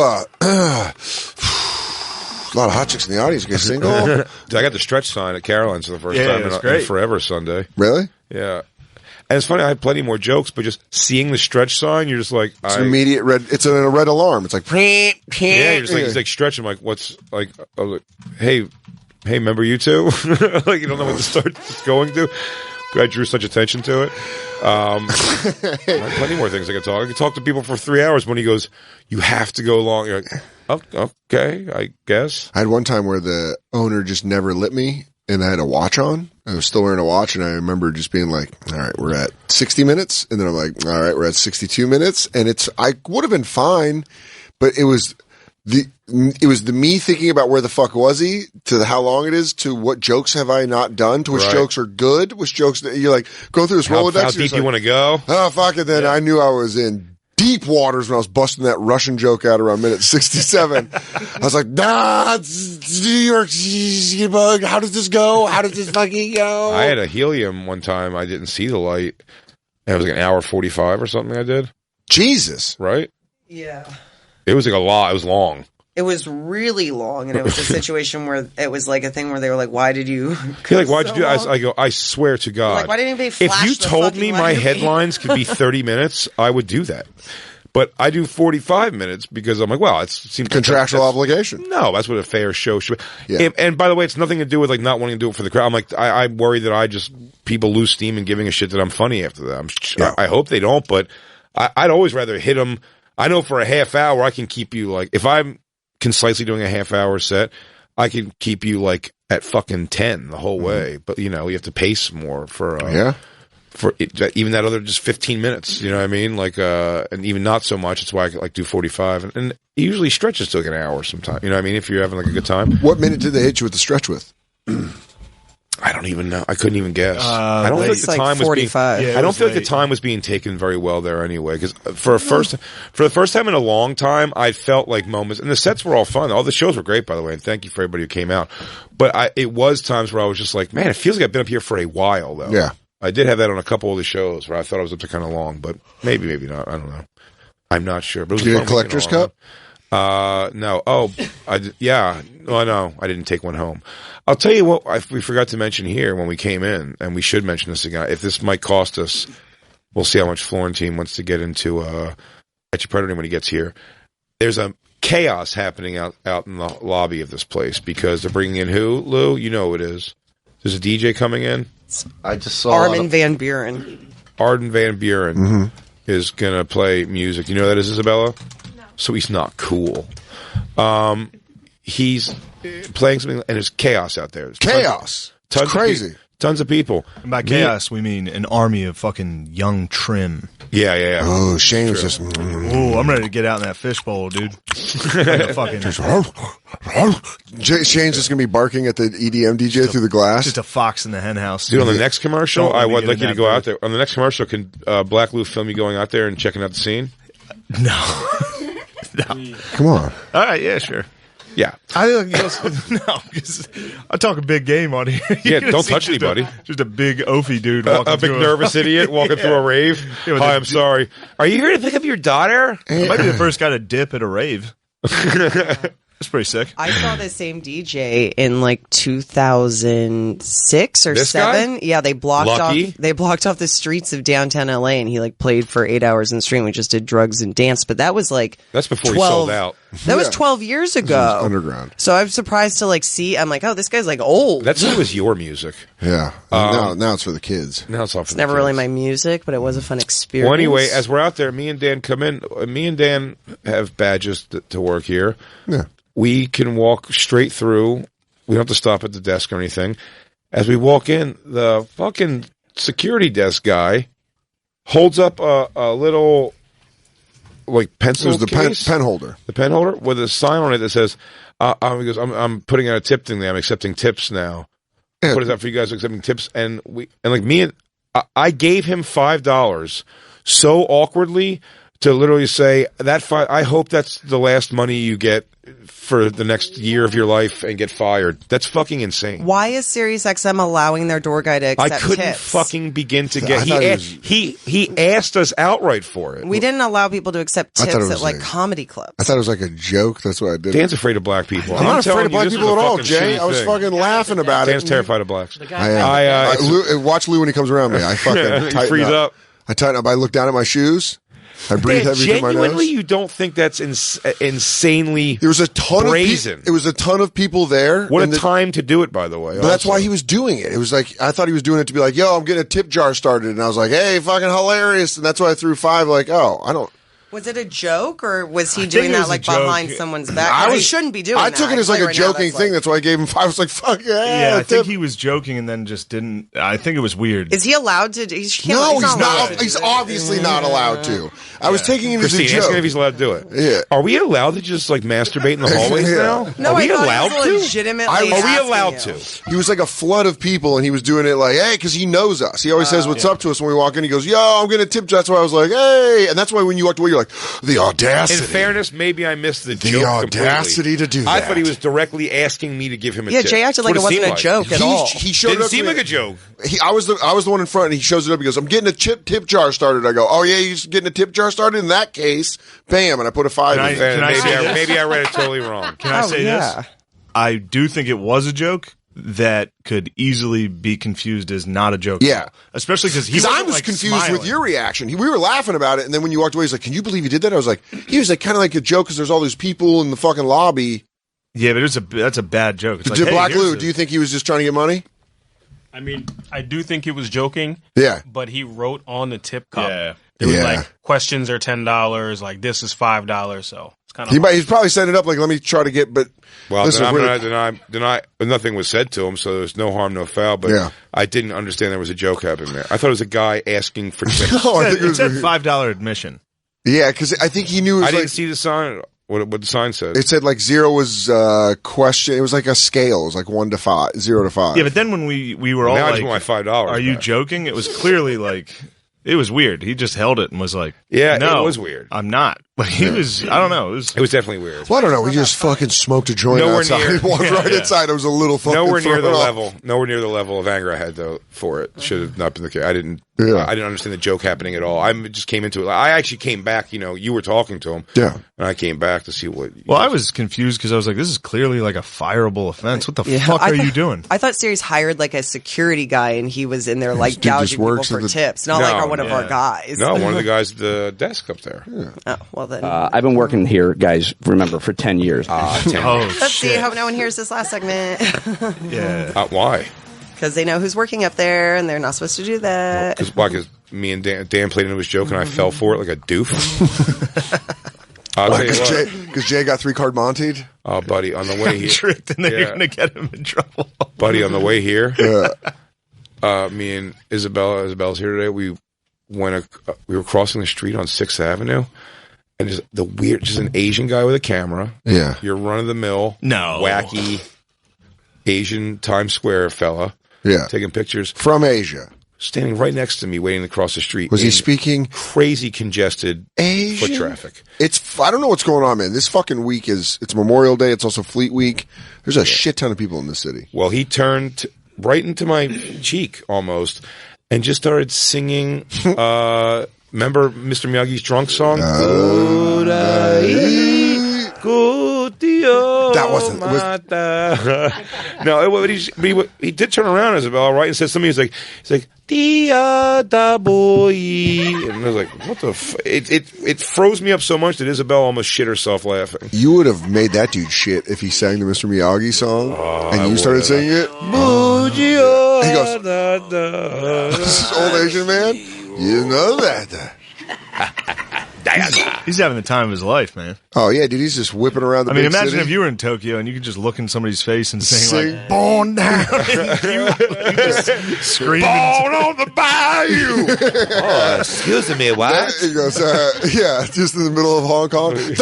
a lot of hot chicks in the audience. You guys single? I got the stretch sign at Caroline's for the first time in forever Sunday. Really? Yeah. And it's funny, I had plenty more jokes, but just seeing the stretch sign, you're just like... It's an immediate red... It's a red alarm. It's like... Yeah, you're just like, he's like stretching. Like, what's... Like, I was like, hey, remember you two? Like, you don't know what to start going to. I drew such attention to it. I had plenty more things I could talk. I could talk to people for 3 hours when he goes, you have to go long. You're like, oh, okay, I guess. I had one time where the owner just never lit me, and I had a watch on. I was still wearing a watch, and I remember just being like, all right, we're at 60 minutes. And then I'm like, all right, we're at 62 minutes. And I would have been fine, but it was the me thinking about where the fuck was he to how long it is to what jokes have I not done to which jokes are good, which jokes that you're like going through this Rolodex. How deep you want to go? Oh, fuck it. Then I knew I was in deep waters when I was busting that Russian joke out around minute 67. I was like, nah, it's New York bug. How does this go? How does this fucking go? I had a helium one time. I didn't see the light. It was like an hour 45 or something I did. Jesus. Right? Yeah. It was like a lot. It was long. It was really long, and it was a situation where it was like a thing where they were like, "Why did you?" You're like, why'd you do? I go, I swear to God, like, why didn't anybody flash if you the told me fucking my light? headlines could be 30 minutes, I would do that. But I do 45 minutes because I'm like, well, it seems contractual obligation. No, that's what a fair show should be. Yeah. And by the way, it's nothing to do with like not wanting to do it for the crowd. I'm like, I worry that people lose steam and giving a shit that I'm funny after that. I hope they don't, but I'd always rather hit them. I know for a half hour I can keep you like, if I'm concisely doing a half hour set, I can keep you like at fucking 10 the whole way. But you know, you have to pace more for even that other just 15 minutes, you know what I mean? Like, and even not so much. It's why I like do 45 and it usually stretches to like an hour sometimes, you know what I mean? If you're having like a good time. What minute did they hit you with the stretch with? I don't even know. I couldn't even guess. I don't think the time was 45. being. I don't feel like the time was being taken very well there anyway. Because for the first time in a long time, I felt like moments, and the sets were all fun. All the shows were great, by the way, and thank you for everybody who came out. But it was times where I was just like, man, it feels like I've been up here for a while, though. Yeah, I did have that on a couple of the shows where I thought I was up there kind of long, but maybe not. I don't know. I'm not sure. But it was did you get a collector's cup? No. Oh, no, I didn't take one home. I'll tell you what we forgot to mention here when we came in, and we should mention this again. If this might cost us, we'll see how much Florentine wants to get into at your Predatory when he gets here. There's a chaos happening out in the lobby of this place because they're bringing in who, Lou? You know who it is. There's a DJ coming in. I just saw Armin Van Buren. Arden Van Buren is going to play music. You know who that is, Isabella? No. So he's not cool. He's playing something, and there's chaos out there. There's chaos. Tons it's crazy. Tons of people. And by chaos, we mean an army of fucking young trim. Yeah. Oh, Shane was just... Oh, I'm ready to get out in that fishbowl, dude. Shane's just going to be barking at the EDM DJ through the glass. Just a fox in the hen house. Dude, on the next commercial, I would like you to go out there. On the next commercial, can Black Lou film you going out there and checking out the scene? No. No. Come on. All right, yeah, sure. Yeah. No, because I talk a big game on here. Yeah, don't touch anybody. Just a big oafy dude walking a big nervous idiot walking through a rave. Yeah, Hi, I'm sorry. Are you here to pick up your daughter? I might be the first guy to dip at a rave. That's pretty sick. I saw the same DJ in like 2006 or This 7. guy? Yeah, they blocked Lucky? off the streets of downtown LA, and he like played for 8 hours in the street. We just did drugs and dance, but that was like That's before 12, he sold out. That was 12 years ago. Underground. So I'm surprised to like see. I'm like, oh, this guy's like old. That's who was your music. Yeah. Now it's for the kids. Now it's all for It's never really my music, but it was a fun experience. Well, anyway, as we're out there, me and Dan come in. Me and Dan have badges to work here. Yeah. We can walk straight through. We don't have to stop at the desk or anything. As we walk in, the fucking security desk guy holds up a little like pencil It was the case, pen holder. the pen holder with a sign on it that says, he goes, I'm putting out a tip thing there. I'm accepting tips now. Yeah. What is that for you guys accepting tips? And I gave him $5 so awkwardly to literally say that. I hope that's the last money you get for the next year of your life and get fired. That's fucking insane. Why is SiriusXM allowing their door guy to accept I couldn't tips? fucking begin to get. He asked us outright for it. We didn't allow people to accept I thought tips it at was comedy clubs. I thought it was like a joke. That's what I did. Dan's afraid of black people. I'm not afraid of black this is people a at all, fucking Jay. shitty I was thing. fucking laughing about Dan's it. terrified of blacks. I am. Watch Lou when he comes around me. I fucking You tighten freeze up. I tighten up. I look down at my shoes. I breathe heavy through my Genuinely, nose. you don't think that's insanely There was a ton brazen? It was a ton of people there. What a and time to do it, by the way. But that's why he was doing it. It was like, I thought he was doing it to be like, yo, I'm getting a tip jar started. And I was like, hey, fucking hilarious. And that's why I threw 5 like, oh, I don't. Was it a joke, or was he think doing it that was a like joke. behind someone's back? He shouldn't be doing I that. took it as I like tell a you right now, joking that's thing. like- That's why I gave him 5. I was like, fuck yeah. Yeah, I tip. think he was joking and then just didn't. I think it was weird. Is he allowed to? No, he's allowed not. to do He's that. obviously not allowed to. I was taking it as a Christine, ask him joke. if he's allowed to do it. Yeah. Are we allowed to just like masturbate in the hallways Yeah. now? No, Are we I thought allowed he was to? legitimately Are we Are we asking allowed you. to? He was like a flood of people, and he was doing it like, hey, because he knows us. He always says what's up to us when we walk in. He goes, yo, I'm going to tip. That's why I was like, hey. And that's why when you walked away, you're like, the audacity. In fairness, maybe I missed the The joke audacity completely. to do I that. thought he was directly asking me to give him a Yeah, tip. Jay acted like it That's what wasn't a seemed joke at all. He showed Didn't up seem to like me- a joke. I was the one in front, and he shows it up. He goes, I'm getting a tip jar started. I go, oh, yeah, you're just getting a tip jar started? In that case, bam. And I put a 5 in there. Can I say this? Maybe I read it totally wrong. Can I say yeah. this? I do think it was a joke that could easily be confused as not a joke. Yeah. Especially because he Because I wasn't, was like, confused smiling. with your reaction. We were laughing about it, and then when you walked away, he's like, can you believe he did that? I was like, he was like kind of like a joke because there's all these people in the fucking lobby. Yeah, but that's a bad joke. It's like, hey, Black here's Lou, a- do you think he was just trying to get money? I mean, I do think he was joking. Yeah. But he wrote on the tip cup. Yeah. There was Yeah. like, questions are $10, like this is $5, so it's kind of He's probably set it up like, let me try to get, but Well, listen, then we're- I'm deny. Nothing was said to him, so there's no harm, no foul. But Yeah. I didn't understand there was a joke happening there. I thought it was a guy asking for tips. No, I It think it was said $5 admission. yeah, because I think he knew it was I didn't like, see the sign. What the sign said? it said like 0 was question. It was like a scale. It was like 1 to 5, 0 to 5. Yeah, but then when we were all now I like, just want my $5. are you back. joking? It was clearly like, it was weird. He just held it and was like, Yeah, no, it was weird. I'm not. Like, he was, I don't know. It was definitely weird. Well, I don't know. We just fucking smoked a joint Nowhere outside. near. Walked right Yeah. inside. It was a little fucking Nowhere near the thrown off. level. Nowhere near the level of anger I had though for it. Should have not been the case. I didn't. Yeah. I didn't understand the joke happening at all. I just came into it. I actually came back. You were talking to him. Yeah. And I came back to see what. Well, I was confused because I was like, this is clearly like a fireable offense. What the Yeah, fuck I are thought- you doing? I thought Sirius hired like a security guy, and he was in there like This dude just gouging people works for at the- tips, not No, like one of our yeah. guys. No, one of the guys at the desk up there. Oh, well then. I've been working here, guys, remember, for 10 years. Oh, Let's see. Hope no one hears this last segment yeah. Why? because they know who's working up there, and they're not supposed to do that. Because me and Dan played into his joke, and I fell for it like a doof. I'll tell you what. Because Jay got 3-card Montied. Oh, buddy, on the way here, Tricked and they're Yeah. going to get him in trouble. buddy, on the way here, Yeah. me and Isabel's here today. We were crossing the street on 6th Avenue, and just an Asian guy with a camera. Yeah. Your run of the mill, No. wacky Asian Times Square fella, Yeah. taking pictures, From Asia. standing right next to me, waiting to cross the street. Was he in speaking crazy congested Asian? foot traffic? I don't know what's going on, man. This fucking week it's Memorial Day. It's also Fleet Week. There's a shit ton of people in this city. Well, he turned right into my cheek almost and just started singing. Remember Mr. Miyagi's drunk song? That wasn't- No, he did turn around, Isabel, right, and said something. He's like, Dia da boy, and I was like, what the? It froze me up so much that Isabel almost shit herself laughing. You would have made that dude shit if he sang the Mr. Miyagi song and you started singing it. He goes, this is old Asian man. You know that. He's having the time of his life, man. Oh yeah, dude, he's just whipping around the I mean, big imagine city. if you were in Tokyo and you could just look in somebody's face and sing like, born down. you just screaming. Born on the bayou. Oh, excuse me, what? He goes, yeah, just in the middle of Hong Kong. There's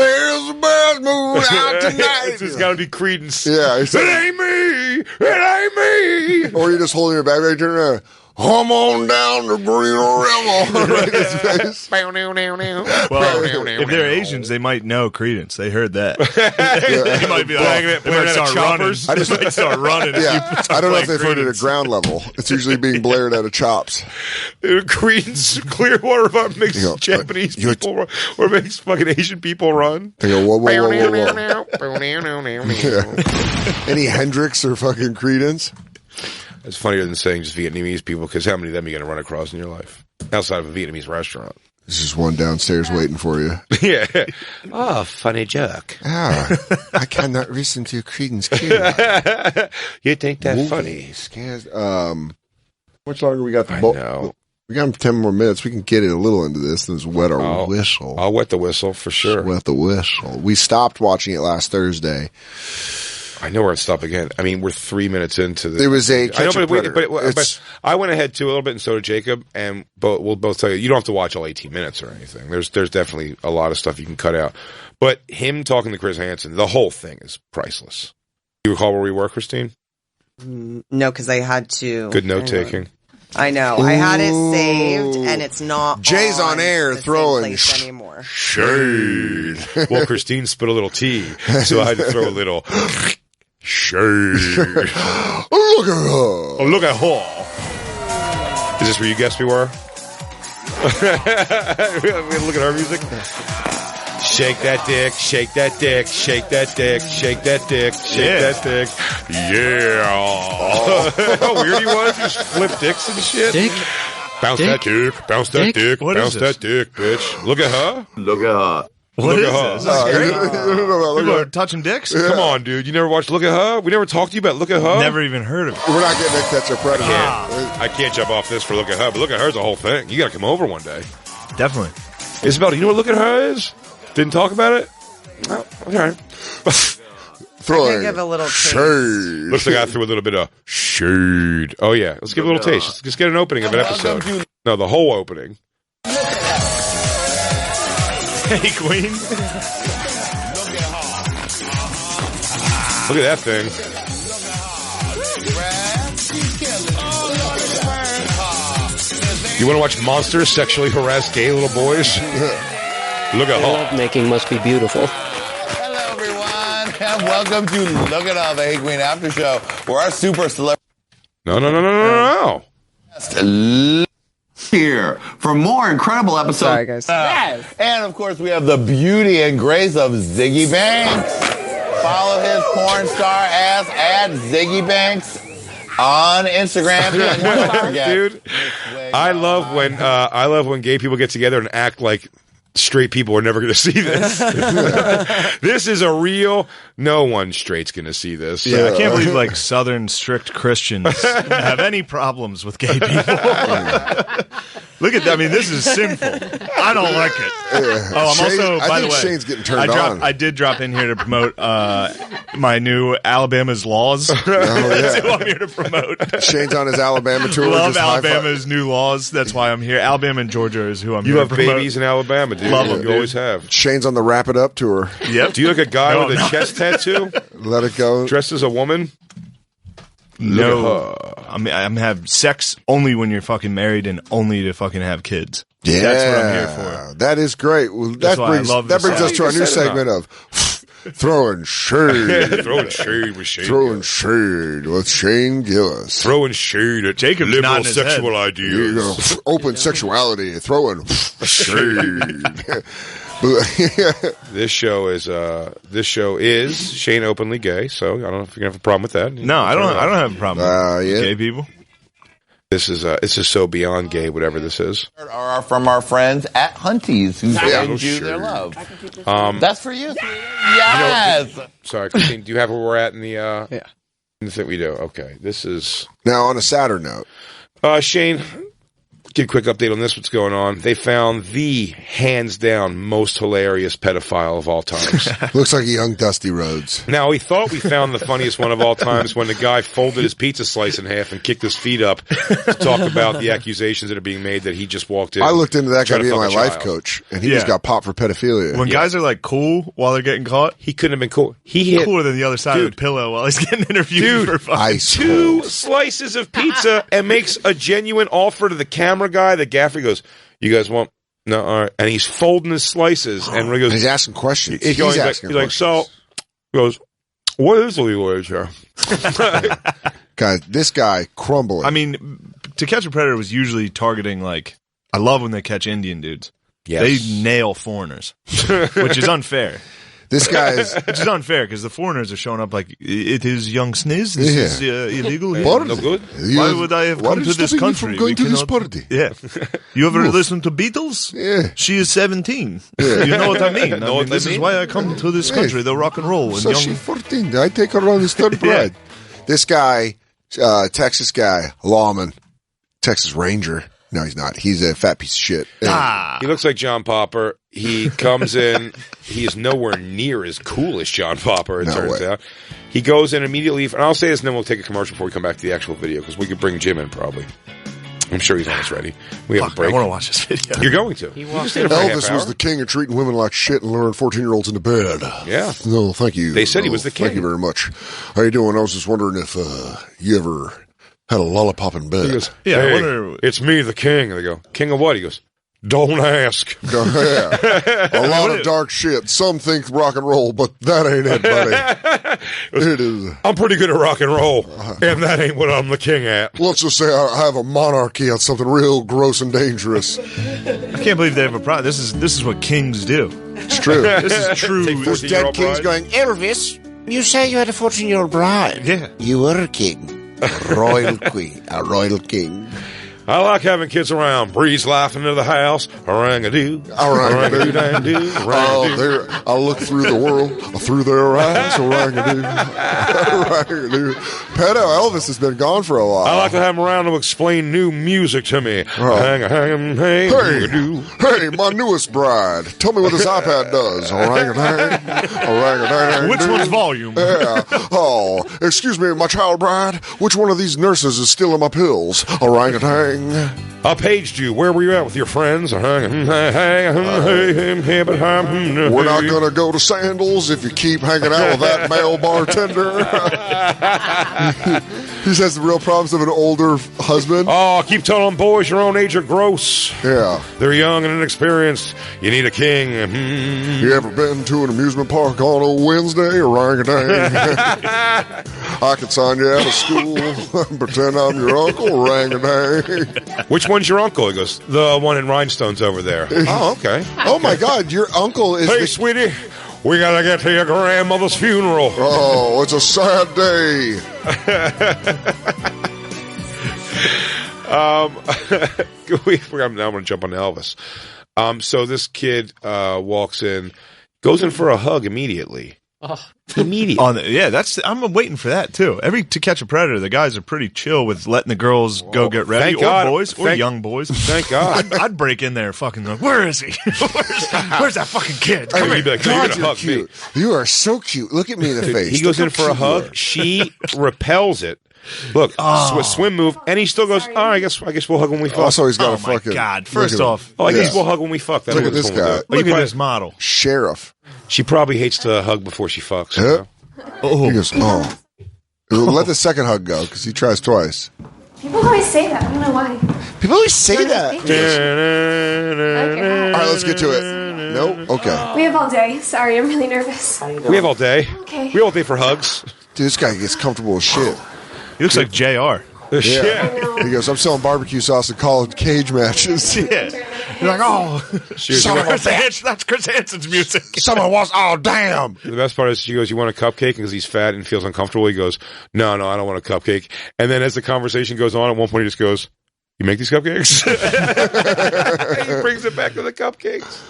a bird moving out tonight. It's just got to be Credence. Yeah, It ain't me. It ain't me. Or you're just holding your back right there. Come on down to Burrito River. Right in his face. Well, if they're Asians, they might know Credence. They heard that. They might be like, they might start running. They might start running. Yeah, I don't know if they've heard it at ground level. It's usually being blared out of chops. Credence Clearwater Revival makes Japanese people or makes fucking Asian people run. They go, whoa, whoa, whoa, whoa, whoa. Any Hendrix or fucking Credence? It's funnier than saying just Vietnamese people, because how many of them are you going to run across in your life? Outside of a Vietnamese restaurant. There's just one downstairs waiting for you. Yeah. Oh, funny joke. Ah, I cannot listen to Credence Q. You think that's funny? How much longer we got the boat? We got 10 more minutes. We can get it a little into this. Let's wet our whistle. I'll wet the whistle for sure. Just wet the whistle. We stopped watching it last Thursday. I know we're going to stop again. I mean, we're 3 minutes into this. There was a I know, but I went ahead too a little bit, and so did Jacob, and we'll both tell you, you don't have to watch all 18 minutes or anything. There's definitely a lot of stuff you can cut out. But him talking to Chris Hansen, the whole thing is priceless. You recall where we were, Christine? No, because I had to. Good note taking. I know. I had it saved, and it's not. Jay's on air throwing anymore. Shade. Well, Christine spit a little tea, so I had to throw a little shade. Look at her. Oh, look at her. Is this where you guessed we were? Look at our music. Shake that dick, shake that dick, shake that dick, shake that dick, shake that dick. Yeah. How weird he was. Just flip dicks and shit. Dick? Bounce that dick, bounce that dick, bounce that dick, bitch. Look at her. Look at her. What is this? This is great. People are touching dicks? Come on, dude. You never watched Look at Her? We never talked to you about Look at Her? Never even heard of it. We're not getting to catch a predator. I can't jump off this for Look at Her, but Look at Her's a whole thing. You got to come over one day. Definitely. Isabel, do you know what Look at Her is? Didn't talk about it? Oh, okay. Throwing give a little taste. shade. Looks like I threw a little bit of shade. Oh, yeah. Let's give a little taste. Just get an opening of an episode. No, the whole opening. Hey, Queen. Look at that thing. You want to watch monsters sexually harass gay little boys? Look at her. Lovemaking must be beautiful. Hello, everyone, and welcome to Look at All the Hey Queen After Show, where our super celebrity. No. Here for more incredible episodes. Sorry, guys. Yes. And of course, we have the beauty and grace of Ziggy Banks. Follow his porn star ass at Ziggy Banks on Instagram. Dude, I love when gay people get together and act like straight people are never going to see this. This is a real. No one straight's going to see this. Yeah, I can't believe like Southern strict Christians have any problems with gay people. Look at that. I mean, this is sinful. I don't like it. Oh, I'm also, by the way, Shane's getting turned on. I did drop in here to promote my new Alabama's Laws. That's who I'm here to promote. Shane's on his Alabama tour. Love Alabama's new laws. That's why I'm here. Alabama and Georgia is who I'm here to promote. You have babies in Alabama, dude. Love them, you always have. Shane's on the Wrap It Up tour. Yep. Do you look a guy with a chest tattoo? Let it go. Dressed as a woman? No. I'm have sex only when you're fucking married and only to fucking have kids. Yeah. That's what I'm here for. That is great. Well, that brings us to our new segment of Throwing Shade. Throwing shade with Shane. Throwing Shade with Shane Gillis. Throwing shade at Jacob's liberal sexual ideas. Open sexuality. Throwing shade. This show is Shane openly gay, so I don't know if you're gonna have a problem with that. No, I don't have a problem with gay people. This is so beyond gay, whatever this is. Are from our friends at Hunties who send you their love. That's for you. Yes. Sorry, Christine. Do you have where we're at in the? Yeah. In the thing we do. Okay. This is now on a sadder note. Shane, Get a quick update on this. What's going on? They found the hands down most hilarious pedophile of all times. Looks like a young Dusty Rhodes. Now, we thought we found the funniest one of all times when the guy folded his pizza slice in half and kicked his feet up to talk about the accusations that are being made that he just walked in. I looked into that guy trying to being my fuck a life child. coach, and he just got popped for pedophilia. When guys are like cool while they're getting caught, he couldn't have been cool. He hit cooler than the other side of the pillow while he's getting interviewed for fucking ice 2 slices of pizza and makes a genuine offer to the camera guy. The gaffer goes, "You guys want?" No, all right. And he's folding his slices, and he goes, he's asking questions. He's like, so, he goes, "What is the legal age here?" God, this guy crumbling. I mean, To Catch a Predator was usually targeting, like, I love when they catch Indian dudes. Yes. They nail foreigners, which is unfair. This guy is... Which is unfair, because the foreigners are showing up like, it is young sniz, this is illegal here. Party. No good. Why would I have come to this country? From going to this party? Yeah. You ever listen to Beatles? Yeah. She is 17. Yeah. You know what I mean? Know what This I is mean? why I come to this country, the rock and roll. So And she's young, 14. I take her on his third bride. This guy, Texas guy, lawman, Texas Ranger. No, he's not. He's a fat piece of shit. He looks like John Popper. He comes in. He is nowhere near as cool as John Popper, it turns out. He goes in immediately. And I'll say this, and then we'll take a commercial before we come back to the actual video, because we could bring Jim in probably. I'm sure he's almost ready. We have a break. I want to watch this video. You're going to. Elvis was the king of treating women like shit and luring 14-year-olds into bed. Yeah. No, thank you. They said he was the king. Thank you very much. How you doing? I was just wondering if you ever had a lollipop in bed. He goes, Yeah, I "Hey, wonder- it's me, the king." And they go, "King of what?" He goes, "Don't ask." Yeah. A lot of dark shit. Some think rock and roll, but that ain't it, buddy. It is. I'm pretty good at rock and roll, and that ain't what I'm the king at. Let's just say I have a monarchy on something real gross and dangerous. I can't believe they have a problem. This is what kings do. It's true. This is true. There's dead kings going, Elvis, you say you had a 14-year-old bride. Yeah. You were a king. A royal queen. A royal king. I like having kids around. Breeze life into the house. Orang-a-doo. Orang-a-doo. Orang-a-doo. Oh, there! I look through the world through their eyes. Orang-a-doo. Orang-a-doo. Pedo Elvis has been gone for a while. I like to have him around to explain new music to me. Hey, my newest bride. Tell me what this iPad does. Orang-a-dang. Orang-a-dang. Which one's volume? Yeah. Oh, excuse me, my child bride. Which one of these nurses is stealing my pills? Orang-a-dang. I paged you. Where were you at with your friends? We're not going to go to Sandals if you keep hanging out with that male bartender. He says the real problems of an older husband. Oh, I keep telling them boys your own age are gross. Yeah. They're young and inexperienced. You need a king. You ever been to an amusement park on a Wednesday? Orang-a-dang. I could sign you out of school and pretend I'm your uncle. Orang-a-dang. Which one's your uncle? He goes, the one in Rhinestones over there. Oh, okay. Oh, my God. Your uncle is... Hey, sweetie. We got to get to your grandmother's funeral. Oh, it's a sad day. I'm now going to jump on Elvis. So this kid walks in, goes in for a hug immediately. Immediately. I'm waiting for that too. Every To Catch a Predator, the guys are pretty chill with letting the girls go get ready, Thank God. boys, or young boys. Thank God. I'd break in there, fucking like, where is he? where's that fucking kid? Come You'd be like, God, you're you're hug cute. me. You are so cute. Look at me in the face. He goes Look in for how a cute you hug. are. She repels it. Look, swim move, and he still goes, I guess we'll hug when we fuck. Also, he's got Oh a my fucking... God! First off, I guess we'll hug when we fuck. That's Look what at this one will guy. do. look You at probably- this model. Sheriff. She probably hates to hug before she fucks. you Yeah. know? He goes, oh. Let the second hug go, because he tries twice. People always say that. I don't know why. People always say that. Okay. All right, let's get to it. Nope. Okay. We have all day. Sorry, I'm really nervous. We have all day. Okay. We have all day for hugs. Dude, this guy gets comfortable as shit. He looks like JR. Yeah. He goes, I'm selling barbecue sauce and college cage matches. Yeah. You're like, oh, Son of a bitch. that's Chris Hansen's music. Someone wants, oh, damn. The best part is she goes, you want a cupcake? Because he's fat and feels uncomfortable. He goes, no, I don't want a cupcake. And then as the conversation goes on, at one point he just goes, you make these cupcakes? He brings it back to the cupcakes.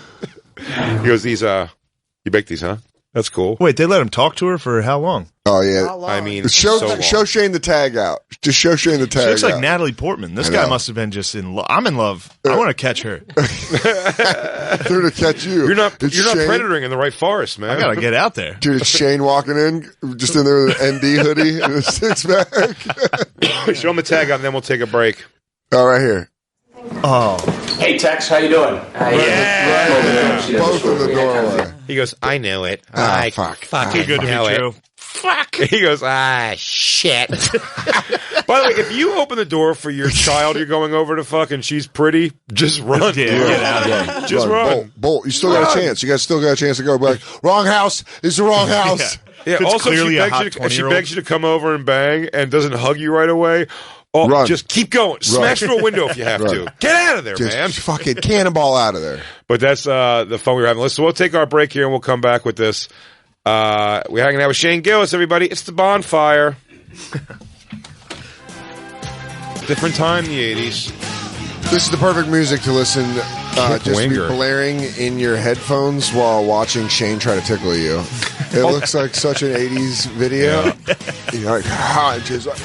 He goes, you bake these, huh? That's cool. Wait, they let him talk to her for how long? Oh, yeah. I mean, Show so long. Shane the tag out. Just show Shane the tag. She looks like out. Natalie Portman. This I guy know. must have been just in love. I'm in love. I want to catch her. They're to catch you. You're not It's you're not Shane. predatoring in the right forest, man. I got to get out there. Dude, it's Shane walking in, just in there with an ND hoodie and a six-pack. Show him the tag out, and then we'll take a break. Oh, right here. Oh. Hey, Tex, how you doing? Both in the doorway. He goes, I know it. Fuck. Too good to know be it. true. Fuck. He goes, shit. By the way, if you open the door for your child you're going over to fuck and she's pretty, just run. Yeah, get out of here. Just run. Bolt. You still got a chance. You guys still got a chance to go. Be like, wrong house. It's the wrong house. Yeah, It's also, clearly a if hot she 20-year-old. begs you to come over and bang and doesn't hug you right away, Run. just keep going. Smash through a window if you have to. Get out of there, Just man. fucking cannonball out of there. But that's the fun we were having. So we'll take our break here and we'll come back with this. We're hanging out with Shane Gillis, everybody. It's the Bonfire. Different time in the 80s. This is the perfect music to listen, just be Winger. blaring in your headphones while watching Shane try to tickle you. It looks like such an 80s video. You're like, just like,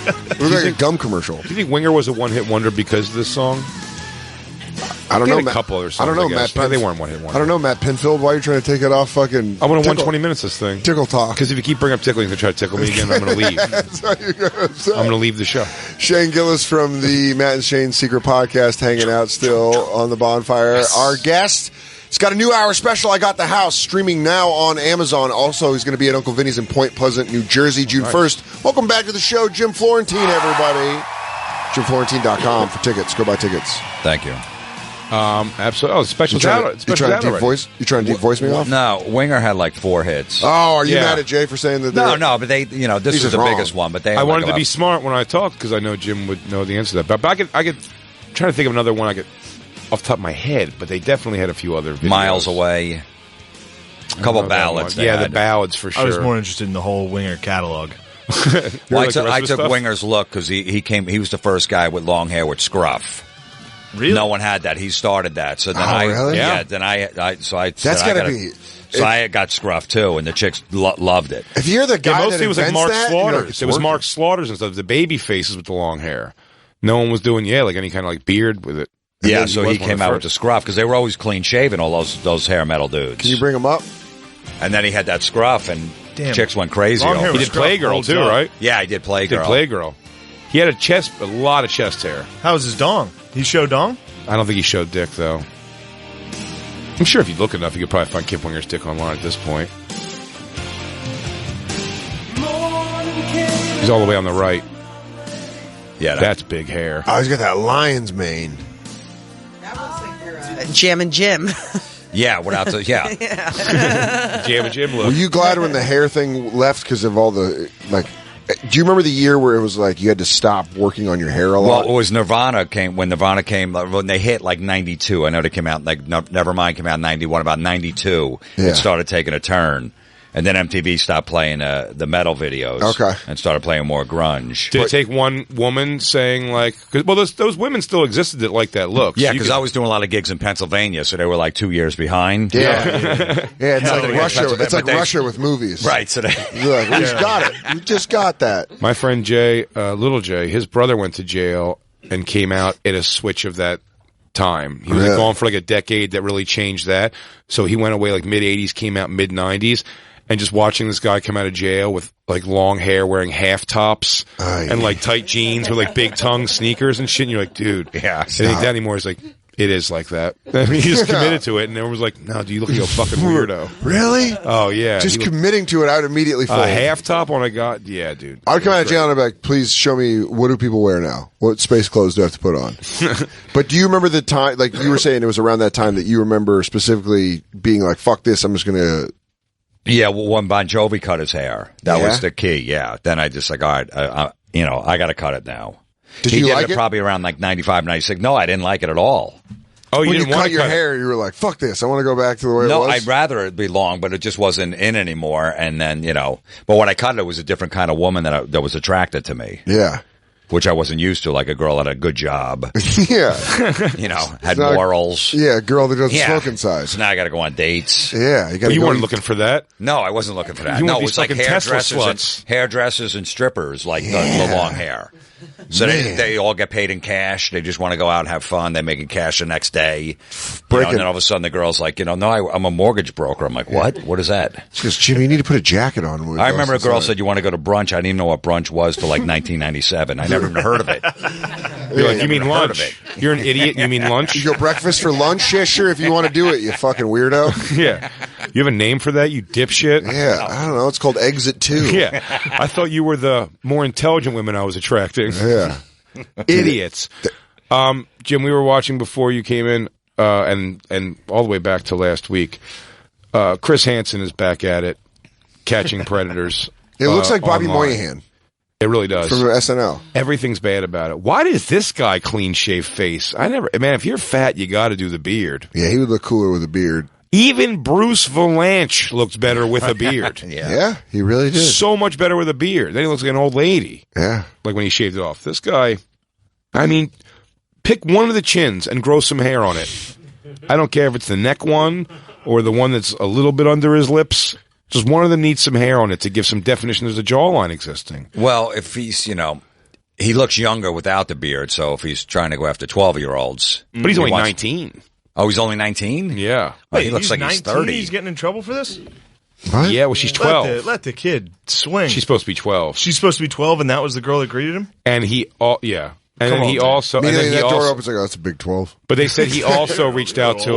it looks like a gum commercial. Do you think Winger was a one-hit wonder because of this song? I don't They know. had a couple other songs, I don't know, I guess. Matt. No, they weren't one-hit wonder. I don't know, Matt Pinfield. Why are you trying to take it off fucking I want to tickle- 120 minutes this thing. Tickle talk. Because if you keep bringing up tickling, you're going to try to tickle me again, I'm going to leave. That's what you're gonna say. I'm going to leave the show. Shane Gillis from the Matt and Shane Secret Podcast hanging out still on the Bonfire. Our guest, he's got a new hour special, I Got the House, streaming now on Amazon. Also, he's going to be at Uncle Vinny's in Point Pleasant, New Jersey, June 1st. Welcome back to the show, Jim Florentine, everybody. JimFlorentine.com for tickets. Go buy tickets. Thank you. Absolutely. Oh, special You trying to deep voice? You trying to deep voice me off? No, Winger had like 4 hits. Oh, are you Yeah. mad at Jay for saying that? No, but they, this He's was just the wrong. biggest one. But they, had I like wanted to about- be smart when I talked because I know Jim would know the answer to that. But I could trying to think of another one I could off the top of my head, but they definitely had a few other videos. Miles Away. A couple ballads. they Yeah, had. the ballads for sure. I was more interested in the whole Winger catalog. Well, like the rest I of the took stuff? Winger's look because he came. He was the first guy with long hair with scruff. Really? No one had that. He started that. So then really? yeah. Then I said, That's I gotta gotta be- So I got scruff too, and the chicks loved it. If you're the guy Yeah, mostly that it was like invents Mark that, you're like, Slaughters. it's It was working. Mark Slaughters and stuff. The baby faces with the long hair. No one was doing like any kind of like beard with it. And Yeah, then so was he one of came the out with the first. scruff because they were always clean shaven. All those hair metal dudes. Can you bring him up? And then he had that scruff, and Damn. chicks went crazy. Long over hair it. He was did Playgirl holds too, up. right? Yeah, he did He did Playgirl. Playgirl. He had a lot of chest hair. How was his dong? He showed dong? I don't think he showed dick though. I'm sure if you look enough, you could probably find Kip Winger's dick online at this point. He's all the way on the right. Yeah, That's big hair. Oh, he's got that lion's mane. Jam and Jim. yeah. Without the Jam and Jim Were look. you glad when the hair thing left because of all the, like, do you remember the year where it was like you had to stop working on your hair a lot? Well, it was Nirvana came when they hit like 92. I know they came out like Nevermind came out in 91. About 92, Yeah. it started taking a turn, and then MTV stopped playing the metal videos. Okay. and started playing more grunge. Did it take one woman saying like, those women still existed that like that look. Yeah, So you because could- I was doing a lot of gigs in Pennsylvania, so they were like 2 years behind. Yeah, it's like yeah, Russia. Pennsylvania, It's like but they- Russia with movies, Right, so they You're like, we just got it. We just got that. My friend Jay, Little Jay, his brother went to jail and came out at a switch of that time. He was like, Really? gone for like a decade that really changed that. So he went away like mid 80s, came out mid 90s. And just watching this guy come out of jail with like long hair, wearing half tops and like tight jeans with like big tongue sneakers and shit. And you're like, dude, Yeah, it ain't that anymore. He's like, it is like that. I mean, he just committed to it. And everyone was like, no, do you look like a fucking weirdo? Really? Oh, yeah. Just He looked- committing to it, I would immediately fold. a half top on a guy. Yeah, dude. I'd come out of jail and I'd be like, please show me, what do people wear now? What space clothes do I have to put on? But do you remember the time, like you were saying, it was around that time that you remember specifically being like, fuck this, I'm just going to... Yeah, well, when Bon Jovi cut his hair, that Yeah? was the key. Yeah, then I just like, all right, I got to cut it now. Did he you did like it it? probably around like 95, 96. No, I didn't like it at all. Oh, you when you didn't want cut to your cut hair, you were like, fuck this, I want to go back to the way it No, was? I'd rather it be long, but it just wasn't in anymore. And then, but when I cut it, it was a different kind of woman that was attracted to me. Yeah. which I wasn't used to. Like a girl had a good job, Yeah. Had not a- morals. Yeah, a girl that doesn't smoke inside. So now I got to go on dates. Yeah, you got. You weren't looking for that. No, I wasn't looking for that. You No, want it these was like fucking Tesla hairdressers and strippers, like the long hair. So they all get paid in cash. They just want to go out and have fun. They're making cash the next day. And then all of a sudden the girl's like, no, I'm a mortgage broker. I'm like, what? What is that? She goes, Jimmy, you need to put a jacket on. I remember a girl said, you want to go to brunch? I didn't even know what brunch was till like 1997. I never even heard of it. You're like, you mean lunch? You're an idiot. You mean lunch? You go breakfast for lunch? Yeah, sure, if you want to do it, you fucking weirdo. Yeah. You have a name for that, you dipshit? Yeah, I don't know. It's called Exit 2. Yeah. I thought you were the more intelligent women I was attracting. Yeah. Idiots. Jim, we were watching before you came in, and all the way back to last week. Chris Hansen is back at it, catching predators. It looks like Bobby online. Moynihan. It really does. From SNL. Everything's bad about it. Why does this guy clean shave face? Man, if you're fat, you got to do the beard. Yeah, he would look cooler with a beard. Even Bruce Valanche looks better with a beard. Yeah, he really did. So much better with a beard. Then he looks like an old lady. Yeah. Like when he shaved it off. This guy, pick one of the chins and grow some hair on it. I don't care if it's the neck one or the one that's a little bit under his lips. Just one of them needs some hair on it to give some definition. There's a jawline existing. Well, if he's, he looks younger without the beard, so if he's trying to go after 12-year-olds. But he's only 19. Oh, he's only 19? Yeah. Wait, he looks like 19? he's 30. He's getting in trouble for this? What? Yeah, well, she's 12. Let the kid swing. She's supposed to be 12. She's supposed to be 12, and that was the girl that greeted him? And yeah. And Come then he on, also, and Immediately then he that door also, opens, like, oh, that's a big 12. but they said he also reached out to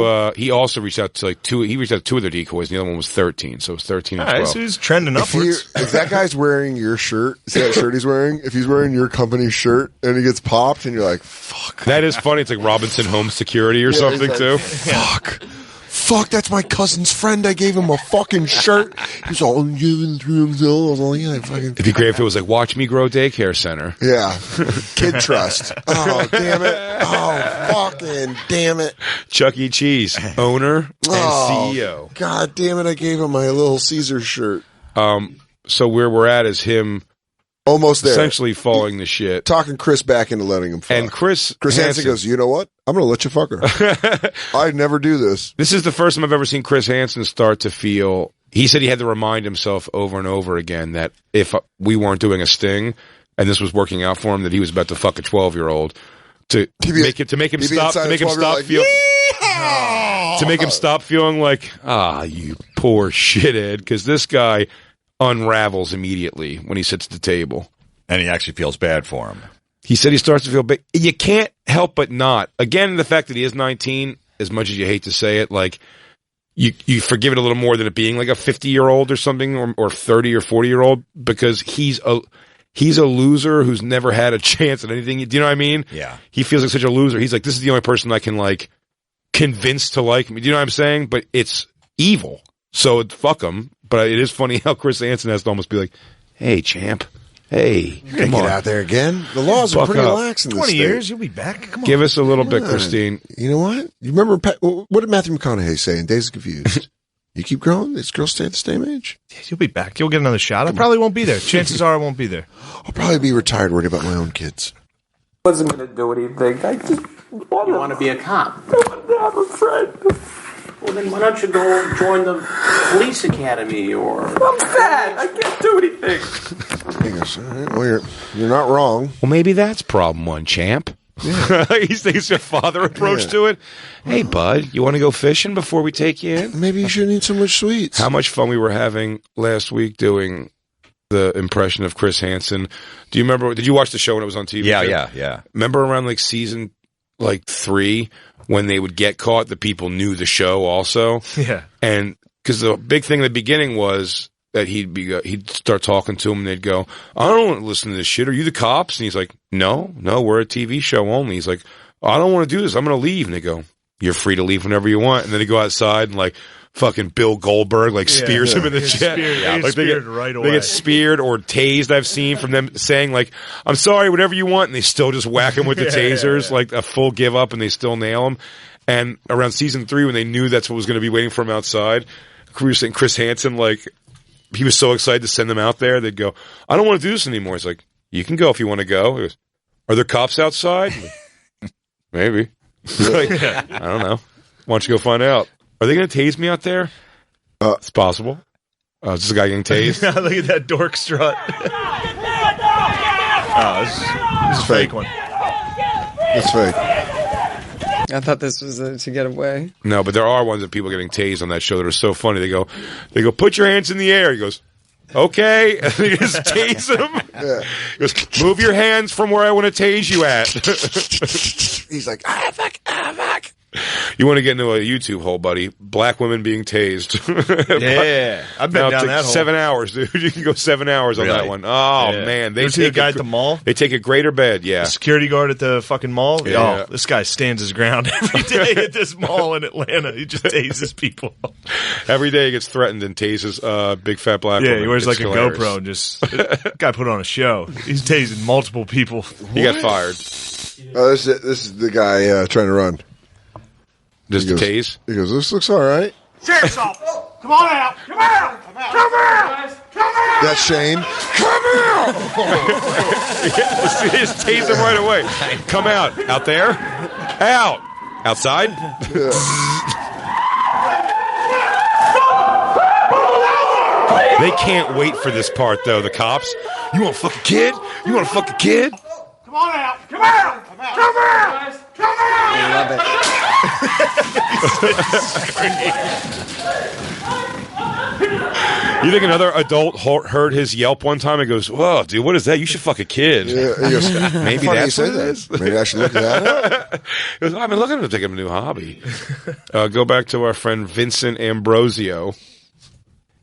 like two. He reached out to two other decoys, and the other one was 13. So it was 13 and All right, 12. so he's trending upwards. If that guy's wearing your shirt, see that shirt he's wearing? If he's wearing your company shirt and he gets popped and you're like, fuck. That is funny. It's like Robinson Home Security or Yeah, something he's too. Fuck. Fuck, that's my cousin's friend. I gave him a fucking shirt. He's all giving through himself. I was like, yeah, fucking. It'd be great if it was like Watch Me Grow Daycare Center. Yeah. Kid Trust. Oh, damn it. Oh, fucking damn it. Chuck E. Cheese, owner and CEO. God damn it. I gave him my Little Caesar shirt. So where we're at is him Almost there. essentially falling to shit. Talking Chris back into letting him fuck. And Chris Hansen goes, you know what? I'm going to let you fuck her. I'd never do this. This is the first time I've ever seen Chris Hansen start to feel. He said he had to remind himself over and over again that if we weren't doing a sting and this was working out for him, that he was about to fuck a 12-year-old to make him stop feeling like, you poor shithead, because this guy unravels immediately when he sits at the table. And he actually feels bad for him. He said he starts to feel bad. You can't help but not. Again, the fact that he is 19, as much as you hate to say it, like, you forgive it a little more than it being like a 50-year-old or something, or 30 or 40-year-old, because he's a loser who's never had a chance at anything. Do you know what I mean? Yeah. He feels like such a loser. He's like, this is the only person I can, like, convince to like me. Do you know what I'm saying? But it's evil. So fuck him. But it is funny how Chris Hansen has to almost be like, hey, champ. Hey, You're going to get out there again. The laws are pretty lax in this 20 state. years, you'll be back. Come on. Give us a little bit, Christine. You know what? You remember, what did Matthew McConaughey say in Days of Confused? You keep growing, these girls stay at the same age. You'll be back. You'll get another shot. I probably won't be there. Chances are I won't be there. I'll probably be retired worried about my own kids. Wasn't going to do anything. I just want to be a cop. I want to have a friend. Well, then why don't you go join the police academy or... I'm fat. I can't do anything. He goes, all right, well, you're not wrong. Well, maybe that's problem one, champ. Yeah. He thinks your father approach to it. Hey, bud, you want to go fishing before we take you in? Maybe you shouldn't eat so much sweets. How much fun we were having last week doing the impression of Chris Hansen. Do you remember? Did you watch the show when it was on TV? Yeah. Remember around like season 3 when they would get caught, the people knew the show also? Yeah. And because the big thing in the beginning was that he'd start talking to them and they'd go, I don't want to listen to this shit. Are you the cops? And he's like, no, we're a TV show only. He's like, I don't want to do this. I'm going to leave. And they go, you're free to leave whenever you want. And then they go outside and like fucking Bill Goldberg like spears him in the chest. Like they get right away. They get speared or tased. I've seen from them saying like, I'm sorry, whatever you want. And they still just whack him with the tasers, like a full give up, and they still nail him. And around season 3, when they knew that's what was going to be waiting for him outside, Chris Hansen, like, he was so excited to send them out there. They'd go, I don't want to do this anymore. He's like, you can go if you want to go. He goes, Are there cops outside? Maybe. Like, I don't know. Why don't you go find out? Are they going to tase me out there? It's possible. Is this a guy getting tased? Look at that dork strut. This is a fake one. It's fake. I thought this was to get away. No, but there are ones of people getting tased on that show that are so funny. They go, put your hands in the air. He goes, okay. And they just tase him. Yeah. He goes, move your hands from where I want to tase you at. He's like, fuck. You want to get into a YouTube hole, buddy. Black women being tased. Yeah. I've been down that hole. 7 hours, dude. You can go 7 hours on that one. Oh, man. They see a guy at the mall? They take a greater bed, yeah. The security guard at the fucking mall? Yeah. Oh, this guy stands his ground every day at this mall in Atlanta. He just tases people. Every day he gets threatened and tases big fat black woman. Yeah, he wears It's like hilarious. a GoPro and just... guy put on a show. He's tasing multiple people. He got fired. oh, this is the guy trying to run. Just He the goes- tase? He goes, this looks all right. Sheriff's office. Come on out. Come out. Come out. Come out. Come out. That's Shane. Just tase him right away. Come out. Out there? Out. Outside? They can't wait for this part, though, the cops. You want to fuck a kid? You want to fuck a kid? Come on out. Come out. Come out. Come out. Come out. I love it. You think another adult heard his yelp one time and goes, whoa, dude, what is that? You should fuck a kid. Yeah, he goes, Maybe funny that's you what say it that. is. Maybe I should look at that. He goes, I've been looking to take him a new hobby. Go back to our friend Vincent Ambrosio.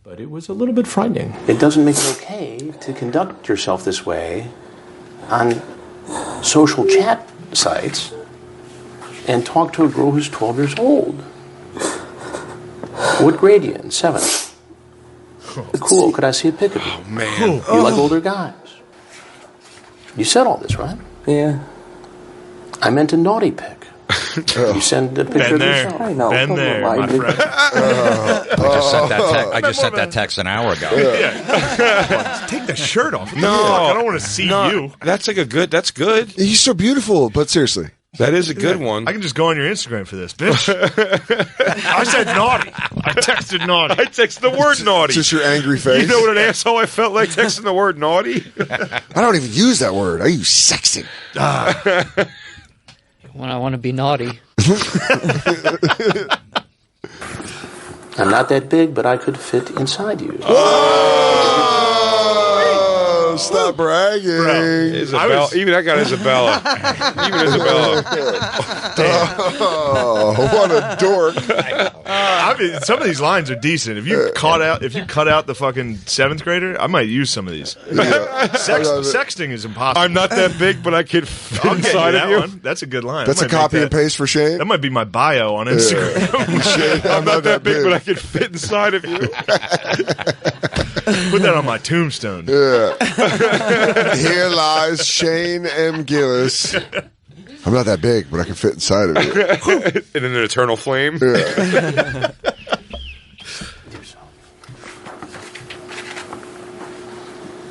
But it was a little bit frightening. It doesn't make it okay to conduct yourself this way on social chat sites and talk to a girl who's 12 years old. What grade are you in? 7. Cool. Could I see a pic of you? Oh, man. You like older guys. You said all this, right? Yeah. I meant a naughty pic. You send a picture of there. yourself. I know. Been Don't there, remind my me. friend. I just sent that text an hour ago. Take the shirt off. No. I don't want to see you. That's like that's good. He's so beautiful, but seriously. That is a good one. I can just go on your Instagram for this, bitch. I said naughty. I texted naughty. I texted the word naughty. Just your angry face. You know what an asshole I felt like texting the word naughty? I don't even use that word. I use sexy. When I want to be naughty. I'm not that big, but I could fit inside you. Oh, stop bragging. Isabella, even that got Isabella. Even Isabella. Oh, what a dork. I mean, some of these lines are decent. If you cut out the fucking 7th grader, I might use some of these. Sexting is impossible. I'm not that big, but I could fit I'll get inside that of you. one. That's a good line. That's I a might make copy and paste for Shane. That might be my bio on Instagram. Shane, I'm not that big, but I could fit inside of you. Put that on my tombstone. Yeah. Here lies Shane M. Gillis. I'm not that big, but I can fit inside of you. In an eternal flame. Yeah.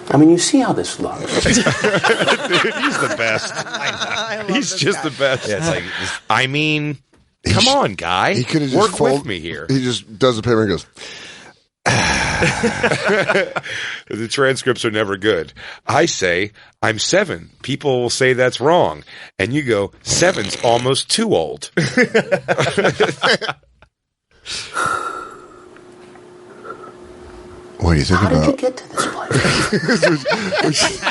I mean, you see how this looks. Dude, he's the best. He's just the best. Yeah, it's like, I mean, come on, guy. He could have just work with me here. He just does the paper and goes, The transcripts are never good. I say, I'm 7. People will say that's wrong. And you go, 7's almost too old. what do you think How did about? you get to this place?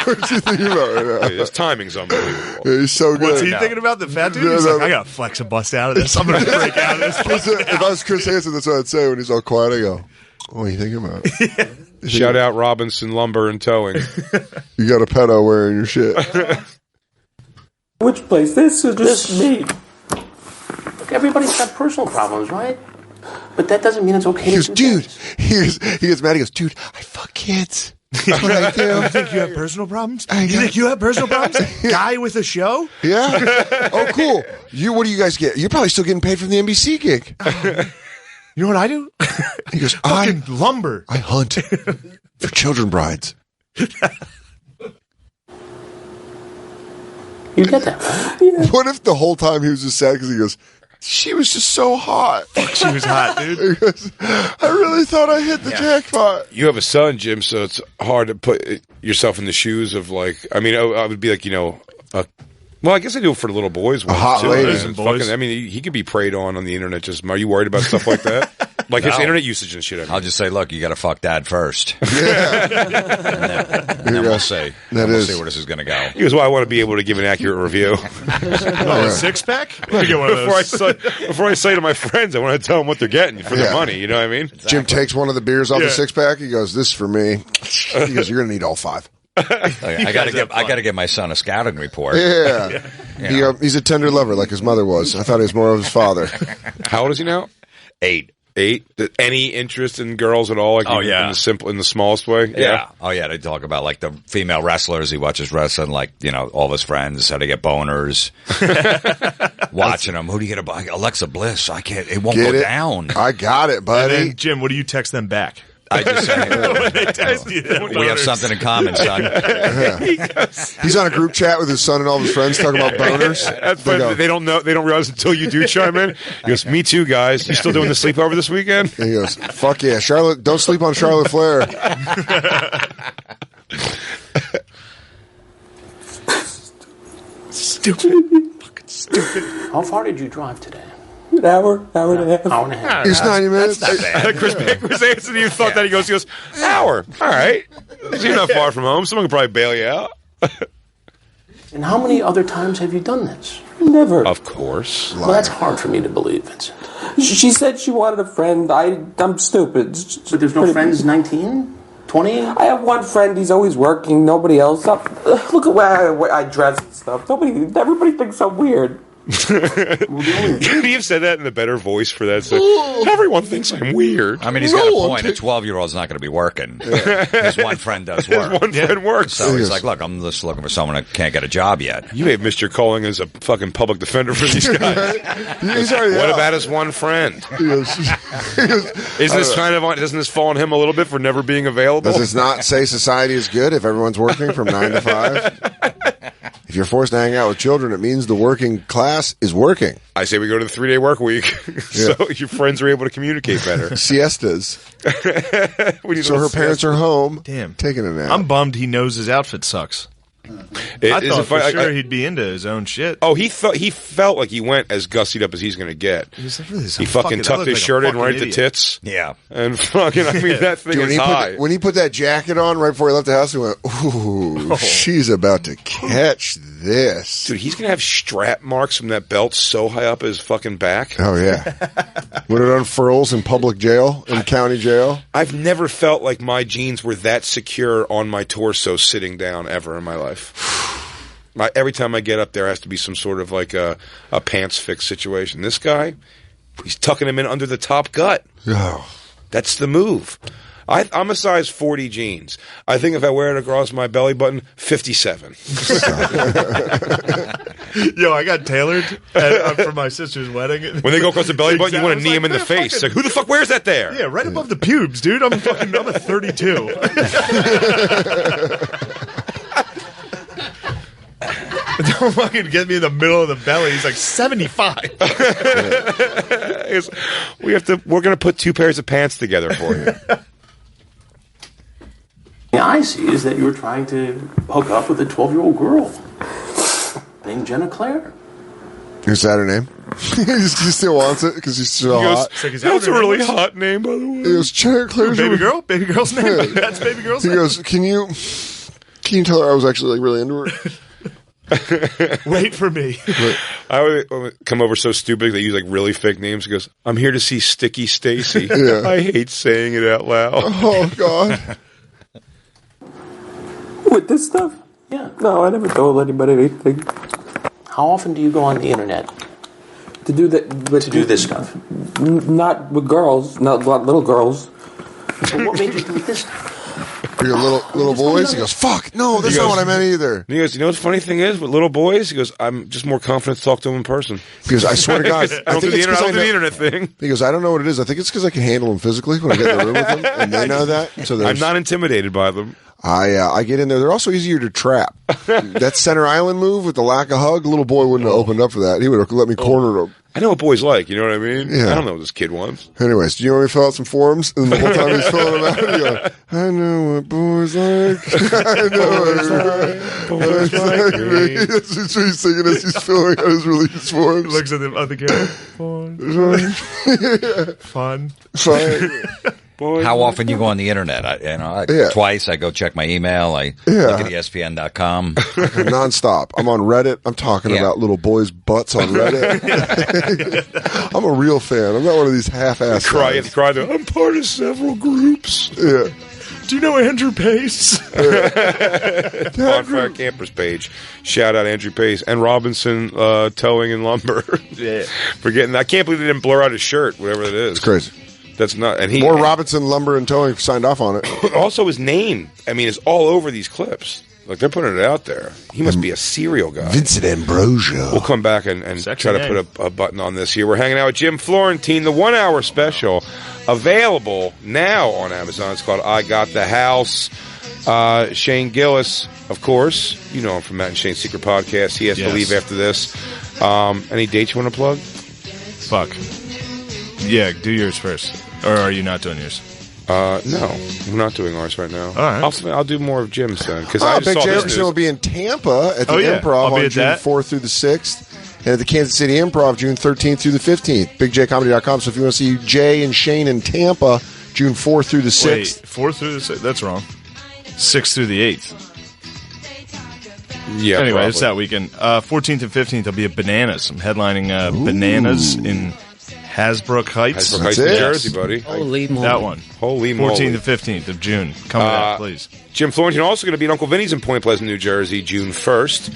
What you think about right now? His timing's unbelievable. He's so good. What's he thinking about? The fat dude? He's like, I gotta flex and bust out of this. I'm gonna break out of this. If I was Chris Hansen, that's what I'd say when he's all quiet. I go, what are you thinking about? Shout out Robinson Lumber and Towing. You got a pedo wearing your shit. Which place? This is just me. Look, everybody's got personal problems, right? But that doesn't mean it's okay He goes, to do dude. He gets mad. He goes, dude, I fuck kids. That's what I do. You think you have personal problems? You think you have personal problems? Guy with a show? Yeah. Oh, cool. What do you guys get? You're probably still getting paid from the NBC gig. You know what I do? He goes, Fucking lumber. I hunt for children brides. You get that, right? What if the whole time he was just sad because he goes, she was just so hot. Fuck, she was hot, dude. He goes, I really thought I hit the jackpot. You have a son, Jim, so it's hard to put yourself in the shoes of like. I mean, I would be like, well, I guess I do it for little boys. Hot too. ladies And and boys. I mean, he could be preyed on the internet. Just are you worried about stuff like that? Like his internet usage and shit. I mean. I'll just say, look, you got to fuck dad first. Yeah. and then we'll see. We'll see where this is going to go. He goes, well, I want to be able to give an accurate review. A six-pack? Let me get one of those. Before I say to my friends, I want to tell them what they're getting for their money. You know what I mean? Exactly. Jim takes one of the beers off the six-pack. He goes, this is for me. He goes, you're going to need all 5. I got to give my son a scouting report. Yeah. He's a tender lover like his mother was. I thought he was more of his father. How old is he now? 8. Any interest in girls at all? Like in the smallest way? Yeah. Oh yeah. They talk about like the female wrestlers. He watches wrestling, like all of his friends, how to get boners. Watching them. Who do you get Alexa Bliss? I can't. It won't go down. I got it, buddy. And then, Jim, what do you text them back? I just say, when they text you, we have something in common, son. He's on a group chat with his son and all of his friends talking about boners. They don't know. They don't realize until you do chime in. He goes, "Me too, guys. You still doing the sleepover this weekend?" And he goes, "Fuck yeah, Charlotte! Don't sleep on Charlotte Flair." Stupid. Fucking stupid. How far did you drive today? An hour and a half. Hour and a half. It's 90 minutes. That's not bad. Chris was answering. You thought that he goes, hour. All right. You're not far from home. Someone could probably bail you out. And how many other times have you done this? Never. Of course. Well, that's hard for me to believe, Vincent. She said she wanted a friend. I'm stupid. But there's no friends 19? 20? I have one friend. He's always working. Nobody else. Look at where I dress and stuff. Everybody thinks I'm weird. Could he have said that in a better voice for that? So, everyone thinks I'm weird. I mean, he's got a point. A 12-year-old's not going to be working. His one friend does work. His one friend works. So he's like, look, I'm just looking for someone that can't get a job yet. You may have missed your calling as a fucking public defender for these guys. What about his one friend? Doesn't this fall on him a little bit for never being available? Does this not say society is good if everyone's working from 9 to 5? If you're forced to hang out with children, it means the working class is working. I say we go to the 3-day work week so your friends are able to communicate better. Siestas. So her parents are home taking a nap. I'm bummed he knows his outfit sucks. I thought for sure he'd be into his own shit. Oh, he felt like he went as gussied up as he's going to get. He fucking tucked his shirt in right at the tits. Yeah. And fucking, I mean, that thing is high. When he put that jacket on right before he left the house, he went, ooh, she's about to catch this. Dude, he's going to have strap marks from that belt so high up his fucking back. Oh, yeah. When it unfurls in public jail, in county jail. I've never felt like my jeans were that secure on my torso sitting down ever in my life. Every time I get up, there has to be some sort of like a pants fix situation. This guy, he's tucking him in under the top gut. Oh. That's the move. I'm a size 40 jeans. I think if I wear it across my belly button, 57. Yo, I got tailored for my sister's wedding. When they go across the belly button, you want to knee him in the face. Like, who the fuck wears that there? Yeah, right above the pubes, dude. I'm a 32. Don't fucking get me in the middle of the belly. He's like 75. We're going to put 2 pairs of pants together for you. The I see is that you're trying to hook up with a 12-year-old girl named Jenna Claire. Is that her name? He still wants it because he's so hot. That's a really hot name, by the way. He goes, Jenna Claire's baby girl? Baby girl's name? That's baby girl's name? He goes, can you tell her I was actually like really into her? Wait for me. I would come over so stupid they use like really fake names. He goes, I'm here to see Sticky Stacy. Yeah. I hate saying it out loud. Oh, God. With this stuff? Yeah. No, I never told anybody anything. How often do you go on the internet to do that? To do this stuff? Not with girls, not little girls. So what made you do this stuff? For your little boys? He goes, fuck, no, that's not what I meant either. He goes, you know what the funny thing is with little boys? He goes, I'm just more confident to talk to them in person. He goes, I swear to God, I don't do the internet thing. He goes, I don't know what it is. I think it's because I can handle them physically when I get in the room with them, and they know that. So I'm not intimidated by them. I get in there. They're also easier to trap. That Center Island move with the lack of hug, little boy wouldn't have opened up for that. He would have let me corner him. I know what boys like. You know what I mean? Yeah. I don't know what this kid wants. Anyways, do you want me to fill out some forms? And the whole time he's filling them out, he's going, I know what boys like. I know what boys like me. That's what he's singing as he's filling out his release forms. Looks at the other guy. Fun. How often you go on the internet? Twice. I go check my email. I look at ESPN.com. Nonstop. I'm on Reddit. I'm talking about little boys' butts on Reddit. I'm a real fan. I'm not one of these half-ass guys. I'm part of several groups. Yeah. Do you know Andrew Pace? Bonfire Campers page. Shout out Andrew Pace and Robinson Towing and Lumber. I can't believe they didn't blur out his shirt, whatever it is. It's crazy. That's not. And More Robinson Lumber and Towing signed off on it. Also, his name, is all over these clips. Like, they're putting it out there. He must be a serial guy. Vincent Ambrosio. We'll come back and try to put a button on this here. We're hanging out with Jim Florentine, the 1 hour special, available now on Amazon. It's called I Got the House. Shane Gillis, of course. You know him from Matt and Shane's Secret Podcast. He has to leave after this. Any dates you want to plug? Fuck. Yeah, do yours first. Or are you not doing yours? No, we're not doing ours right now. All right. I'll do more of Jim's then. Because I just Big saw J. this Okerson will be in Tampa at the Improv I'll be on at June that. 4th through the 6th. And at the Kansas City Improv, June 13th through the 15th. BigJComedy.com. So if you want to see Jay and Shane in Tampa, June 4th through the 6th. Wait, 4th through the 6th? That's wrong. 6th through the 8th. Yeah, anyway, probably. It's that weekend. 14th and 15th, I'll be at Bananas. I'm headlining Bananas in Hasbrook Heights. Hasbrook Heights, New Jersey, buddy. Holy moly. That one. Holy moly. 14th and 15th of June. Come to that, please. Jim Florentine also going to be at Uncle Vinny's in Point Pleasant, New Jersey, June 1st.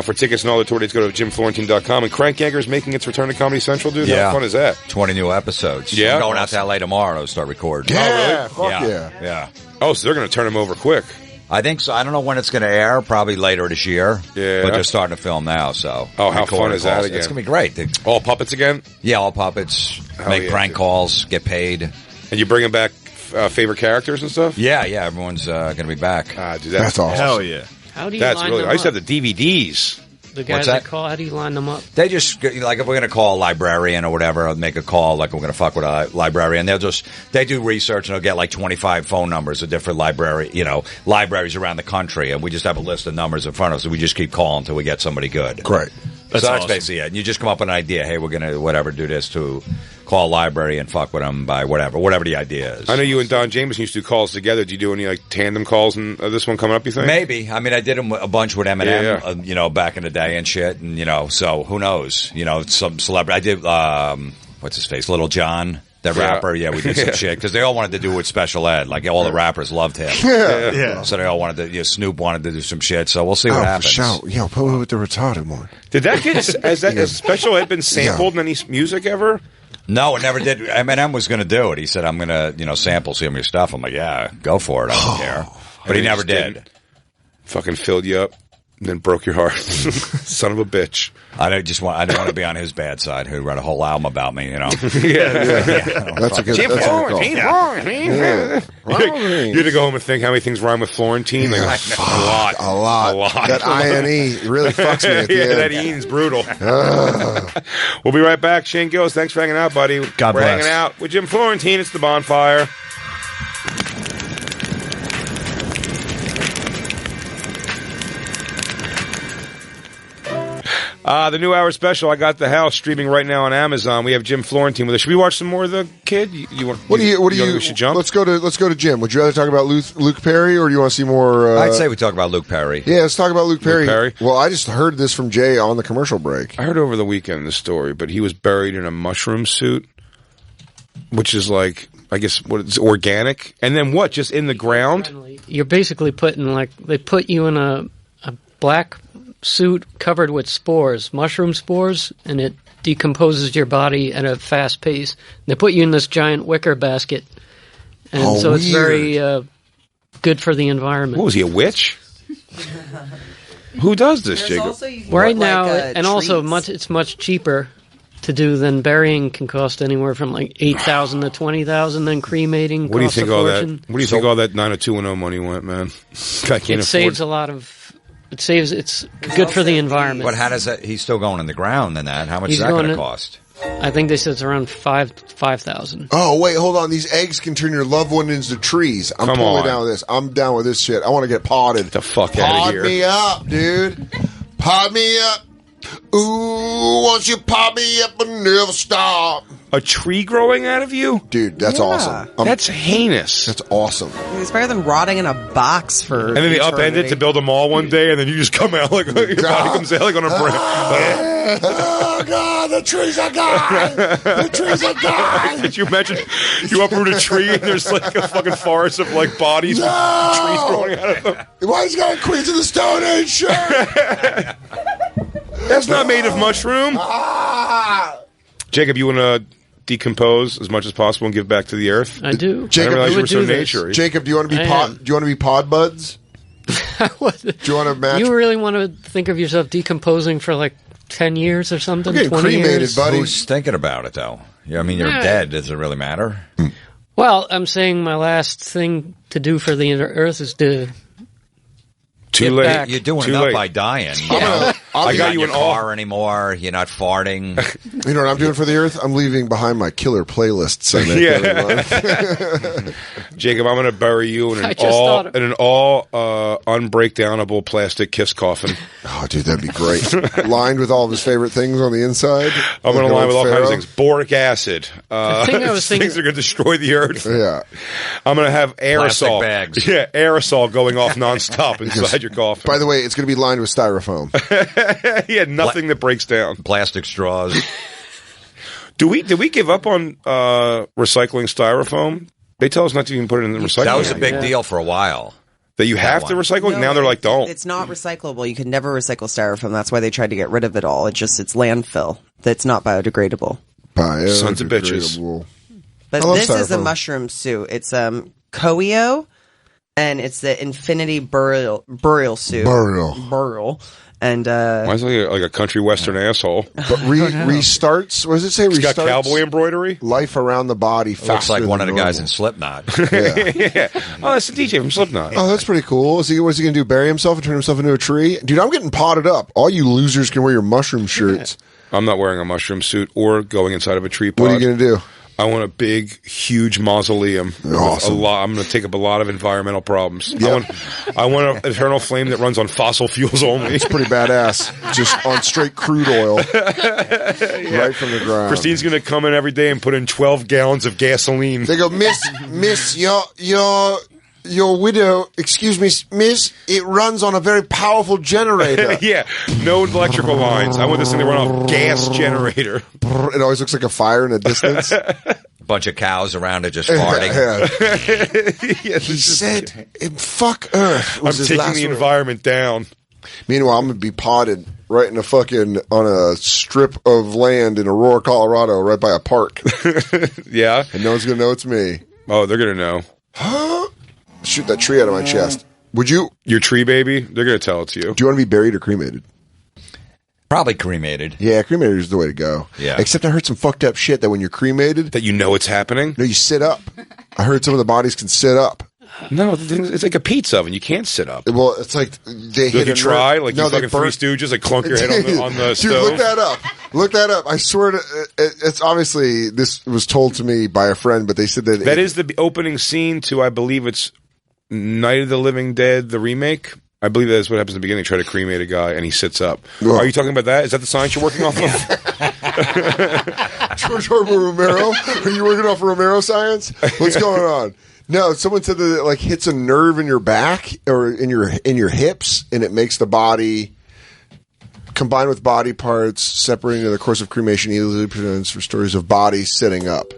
For tickets and all the tour dates, go to jimflorentine.com. And Crank Yager is making its return to Comedy Central, dude. Yeah. How fun is that? 20 new episodes. Yeah. I'm going out to LA tomorrow to start recording. Yeah, Oh, fuck Yeah. Oh, so they're going to turn them over quick. I think so. I don't know when it's going to air. Probably later this year. Yeah. But they're starting to film now, so. Oh, how fun is that calls. again? It's going to be great. All puppets again? Yeah, all puppets. Make prank calls, get paid. And you bringing back favorite characters and stuff? Yeah, everyone's going to be back. Dude, that's awesome. Hell yeah. How do you That's line really. them I used to up? have the DVDs. The guys that call, how do you line them up? They just, like, if we're going to call a librarian or whatever, I'll make a call, like we're going to fuck with a librarian. They do research and they'll get like 25 phone numbers of different libraries around the country. And we just have a list of numbers in front of us. And we just keep calling until we get somebody good. Great. That's awesome. basically it. And you just come up with an idea. Hey, we're going to, do this to call a library and fuck with them by whatever the idea is. I know you and Don Jameson used to do calls together. Do you do any like tandem calls in this one coming up, you think? Maybe. I mean, I did them a bunch with Eminem, back in the day and shit. And, so who knows? Some celebrity. I did, what's his face? Little John, the rapper. Yeah, we did some shit. Because they all wanted to do it with special ed. Like, all the rappers loved him. Yeah. So they all wanted to, Snoop wanted to do some shit. So we'll see what happens. Shout. Yo, put it with the retarded one. Did that get, has special ed been sampled in any music ever? No, it never did. Eminem was going to do it. He said, I'm going to, sample some of your stuff. I'm like, yeah, go for it. I don't care. But he never did. Fucking filled you up and then broke your heart. Son of a bitch. I don't want to be on his bad side. Who wrote a whole album about me, Yeah. That's a good Jim Florentine. Yeah. You had to go home and think how many things rhyme with Florentine. Like, a lot. That INE really fucks me at the end. That E's brutal. We'll be right back. Shane Gillis, thanks for hanging out, buddy. God We're bless. hanging out with Jim Florentine. It's the Bonfire. The new hour special, I Got the House, streaming right now on Amazon. We have Jim Florentine with us. Should we watch some more of the kid? What do you? We should jump. Let's go to Jim. Would you rather talk about Luke Perry, or do you want to see more? I'd say we talk about Luke Perry. Yeah, let's talk about Luke Perry. Perry. Well, I just heard this from Jay on the commercial break. I heard over the weekend the story, but he was buried in a mushroom suit, which is like, I guess, what it's organic, and then what? Just in the ground? You're basically they put you in a black suit covered with spores, mushroom spores, and it decomposes your body at a fast pace. They put you in this giant wicker basket, and so it's very good for the environment. What was he, a witch? Who does this, Jacob? Right now, and also it's much cheaper to do, then burying can cost anywhere from like $8,000 to $20,000. Then cremating. What do you think all that? fortune. What do you think all that 90210 money went, man? I can't It saves a lot of. It saves. It's good for the environment. But how does that? He's still going in the ground and that. How much He's is that going to going cost? I think they said it's around 5,000. Oh, wait, hold on. These eggs can turn your loved one into trees. I'm Come totally on. down with this. I'm down with this shit. I want to get potted. The fuck out of Pod here. me up, dude. Pod me up. Ooh, once you pod me up, I never stop. A tree growing out of you? Dude, that's awesome. That's heinous. That's awesome. It's better than rotting in a box for. And then they upend it to build a mall one day, and then you just come out like your body comes out like on a brick. Oh, God, the trees are gone. The trees are gone. Could you imagine you uproot a tree and there's like a fucking forest of like bodies with trees growing out of them? Why is got Queens of the Stone Age shirt? That's not made of mushroom. Ah. Jacob, you want to decompose as much as possible and give back to the earth? I do. Jacob, I didn't realize you you were would so do this. naturey. Jacob, do you want to be I pod? am. Do you want to be pod buds? Do you want to match? You really want to think of yourself decomposing for like 10 years or something? I'm getting 20 cremated, years? buddy. Who's thinking about it though? Yeah, I mean, you're Yeah. dead. Does it really matter? Well, I'm saying my last thing to do for the earth is to Too get late. back. You're doing Too enough late. by dying. I got you in an your all. car anymore. You're not farting. You know what I'm doing for the earth? I'm leaving behind my killer playlists. I make every month. Jacob, I'm going to bury you in I an just all thought- in an all unbreakdownable plastic kiss coffin. Oh, dude, that'd be great. Lined with all of his favorite things on the inside. I'm going to line with all kinds of Pharaoh. things. Boric acid. thing I was things thinking- that are going to destroy the earth. Yeah. I'm going to have aerosol. bags. Yeah, aerosol going off nonstop inside your coffin. By the way, it's going to be lined with styrofoam. Yeah, nothing that breaks down. Plastic straws. Did we give up on recycling styrofoam? They tell us not to even put it in the recycling. That was a big Yeah. deal for a while. That you have to one. recycle it? No, Now they're like, don't. It's not recyclable. You can never recycle styrofoam. That's why they tried to get rid of it all. It's landfill. That's not biodegradable. Sons of bitches. Biodegradable. But I love this is a styrofoam. mushroom suit. It's Koio, and it's the Infinity Burial suit. Burial. And Why is it like a country western asshole? But restarts. What does it say? He's got Restarts cowboy embroidery. life around the body faster. Looks like one of than the guys normal. in Slipknot. Yeah. Yeah. Oh, that's the DJ from Slipknot. Oh, that's pretty cool. What's he going to do? Bury himself and turn himself into a tree? Dude, I'm getting potted up. All you losers can wear your mushroom shirts. I'm not wearing a mushroom suit or going inside of a tree pod. What are you going to do? I want a big, huge mausoleum. with Awesome. A lot. I'm going to take up a lot of environmental problems. I want an eternal flame that runs on fossil fuels only. It's pretty badass. Just on straight crude oil. Right from the ground. Christine's going to come in every day and put in 12 gallons of gasoline. They go, Miss, your widow, excuse me, Miss, it runs on a very powerful generator. Yeah, no electrical lines. I want this thing to run off gas generator. It always looks like a fire in the distance. Bunch of cows around it just farting. Yeah. He said, fuck Earth. I'm was his taking last the word. environment down. Meanwhile, I'm going to be potted right in on a strip of land in Aurora, Colorado, right by a park. Yeah? And no one's going to know it's me. Oh, they're going to know. Shoot that tree out of my chest. Would you? Your tree baby? They're going to tell it to you. Do you want to be buried or cremated? Probably cremated. Yeah, cremated is the way to go. Yeah. Except I heard some fucked up shit that when you're cremated, That you know it's happening? no, you sit up. I heard some of the bodies can sit up. No, it's like a pizza oven. You can't sit up. Well, it's like they hit Did you a try? nerve- Like no, you they fucking Three burnt- Stooges, like clunk your head on the Dude, stove? look that up. Look that up. I swear to it's obviously this was told to me by a friend, but they said that That is the opening scene to, I believe it's Night of the Living Dead, the remake. I believe that's what happens in the beginning. They try to cremate a guy and he sits up. Ugh. Are you talking about that? Is that the science you're working off of? George Romero. Are you working off Romero science? What's going on? No, someone said that it like hits a nerve in your back or in your hips, and it makes the body combined with body parts separating in the course of cremation easily presents for stories of bodies sitting up.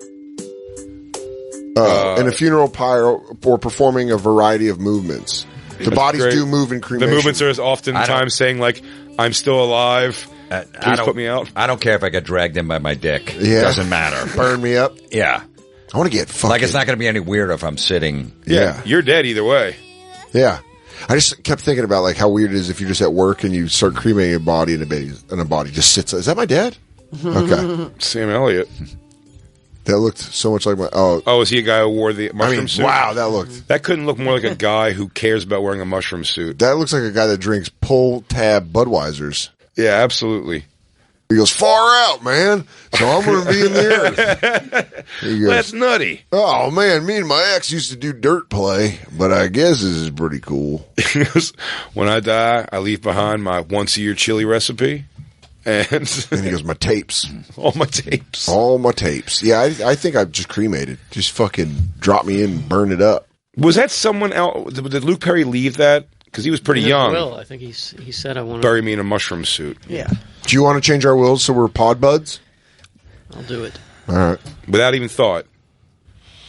In a funeral pyre or performing a variety of movements. The bodies great. do move in cremation. The movements are oftentimes saying like, I'm still alive. Please put me out. I don't care if I get dragged in by my dick. Yeah. Doesn't matter. Burn me up. Yeah. I want to get fucking... Like, it's not going to be any weirder if I'm sitting. Yeah. You're dead either way. Yeah. I just kept thinking about like how weird it is if you're just at work and you start cremating a body and a body just sits. Is that my dad? Okay. Sam Elliott. That looked so much like my... Oh, is he a guy who wore the mushroom suit? Wow, that looked... That couldn't look more like a guy who cares about wearing a mushroom suit. That looks like a guy that drinks pull tab Budweisers. Yeah, absolutely. He goes, far out, man. So I'm going to be in there. He goes, That's nutty. Oh, man, me and my ex used to do dirt play, but I guess this is pretty cool. He goes, when I die, I leave behind my once-a-year chili recipe. And he goes, my tapes. All my tapes. All my tapes. Yeah, I think I've just cremated. Just fucking drop me in and burn it up. Was that someone else? Did Luke Perry leave that? Because he was pretty young. Will, I think he said I want to... Bury me in a mushroom suit. Yeah. Do you want to change our wills so we're pod buds? I'll do it. All right. Without even thought.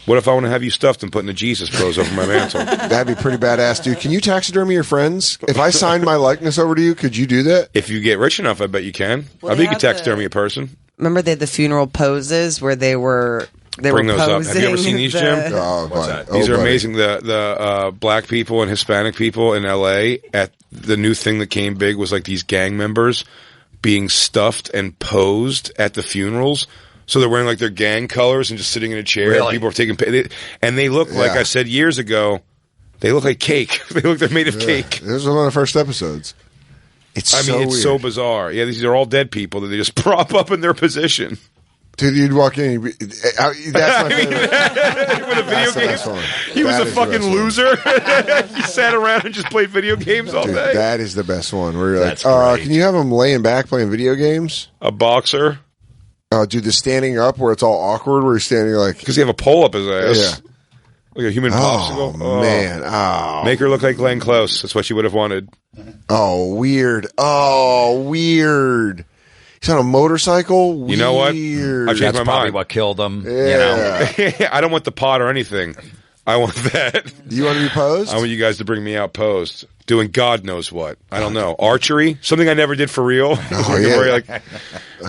What if I want to have you stuffed and put in a Jesus pose over my mantle? That'd be pretty badass, dude. Can you taxidermy your friends? If I signed my likeness over to you, could you do that? If you get rich enough, I bet you can. Well, I bet you can taxidermy a person. Remember they had the funeral poses where they were Bring those up. posing. Have you ever seen these, Jim? What's that? These are amazing. The black people and Hispanic people in L.A. at the new thing that came big was like these gang members being stuffed and posed at the funerals. So they're wearing like their gang colors and just sitting in a chair. Really? People are taking, and they look like I said years ago. They look like cake. They look they're made of cake. This was one of the first episodes. It's it's weird. so bizarre. Yeah, these are all dead people that they just prop up in their position. Dude, you'd walk in. That's my favorite. With a video game. He was a fucking loser. He sat around and just played video games all Dude, day. that is the best one. Where you're That's like, great. can you have him laying back playing video games? A boxer. Dude, the standing up where it's all awkward, where he's standing like because you have a pole up his ass. Yeah. Like a human popsicle. Man. Oh. Make her look like Glenn Close. That's what she would have wanted. Oh, weird. Oh, weird. He's on a motorcycle? Weird. You know what? I've changed That's my probably mind. what killed him. Yeah. You know, I don't want the pot or anything. I want that. You want to be posed? I want you guys to bring me out posed. Doing God knows what. I don't know. Archery? Something I never did for real. Oh, yeah.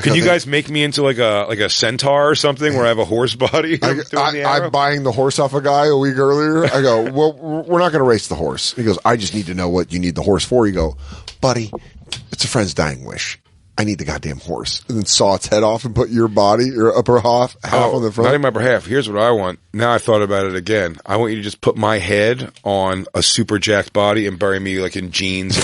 Could you guys make me into like a centaur or something where I have a horse body? I'm buying the horse off a guy a week earlier. I go, well, we're not going to race the horse. He goes, I just need to know what you need the horse for. You go, buddy, it's a friend's dying wish. I need the goddamn horse. And then saw its head off and put your body, your upper half on the front. Not even my upper half. Here's what I want. Now I thought about it again. I want you to just put my head on a super jacked body and bury me like in jeans.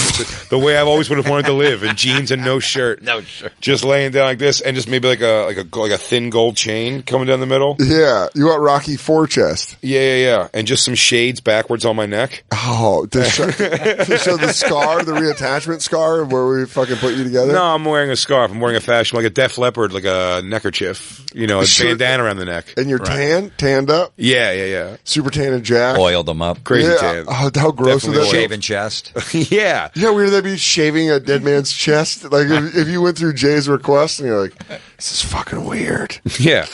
The way I've always would have wanted to live, in jeans and no shirt. No shirt. Just laying down like this and just maybe like a thin gold chain coming down the middle. Yeah. You want Rocky IV chest. Yeah. And just some shades backwards on my neck. Oh, to show the scar, the reattachment scar where we fucking put you together? No, I'm wearing a scarf. I'm wearing a fashion, like a Def Leppard, like a neckerchief. You know, a bandana around the neck. And you're tanned up? Yeah. Super tan and jacked? oiled them up. Crazy Yeah. tan. Oh, how gross would that be? Shaven chest. Yeah. Yeah, weird that be shaving a dead man's chest. Like if you went through Jay's request and you're like, this is fucking weird. Yeah.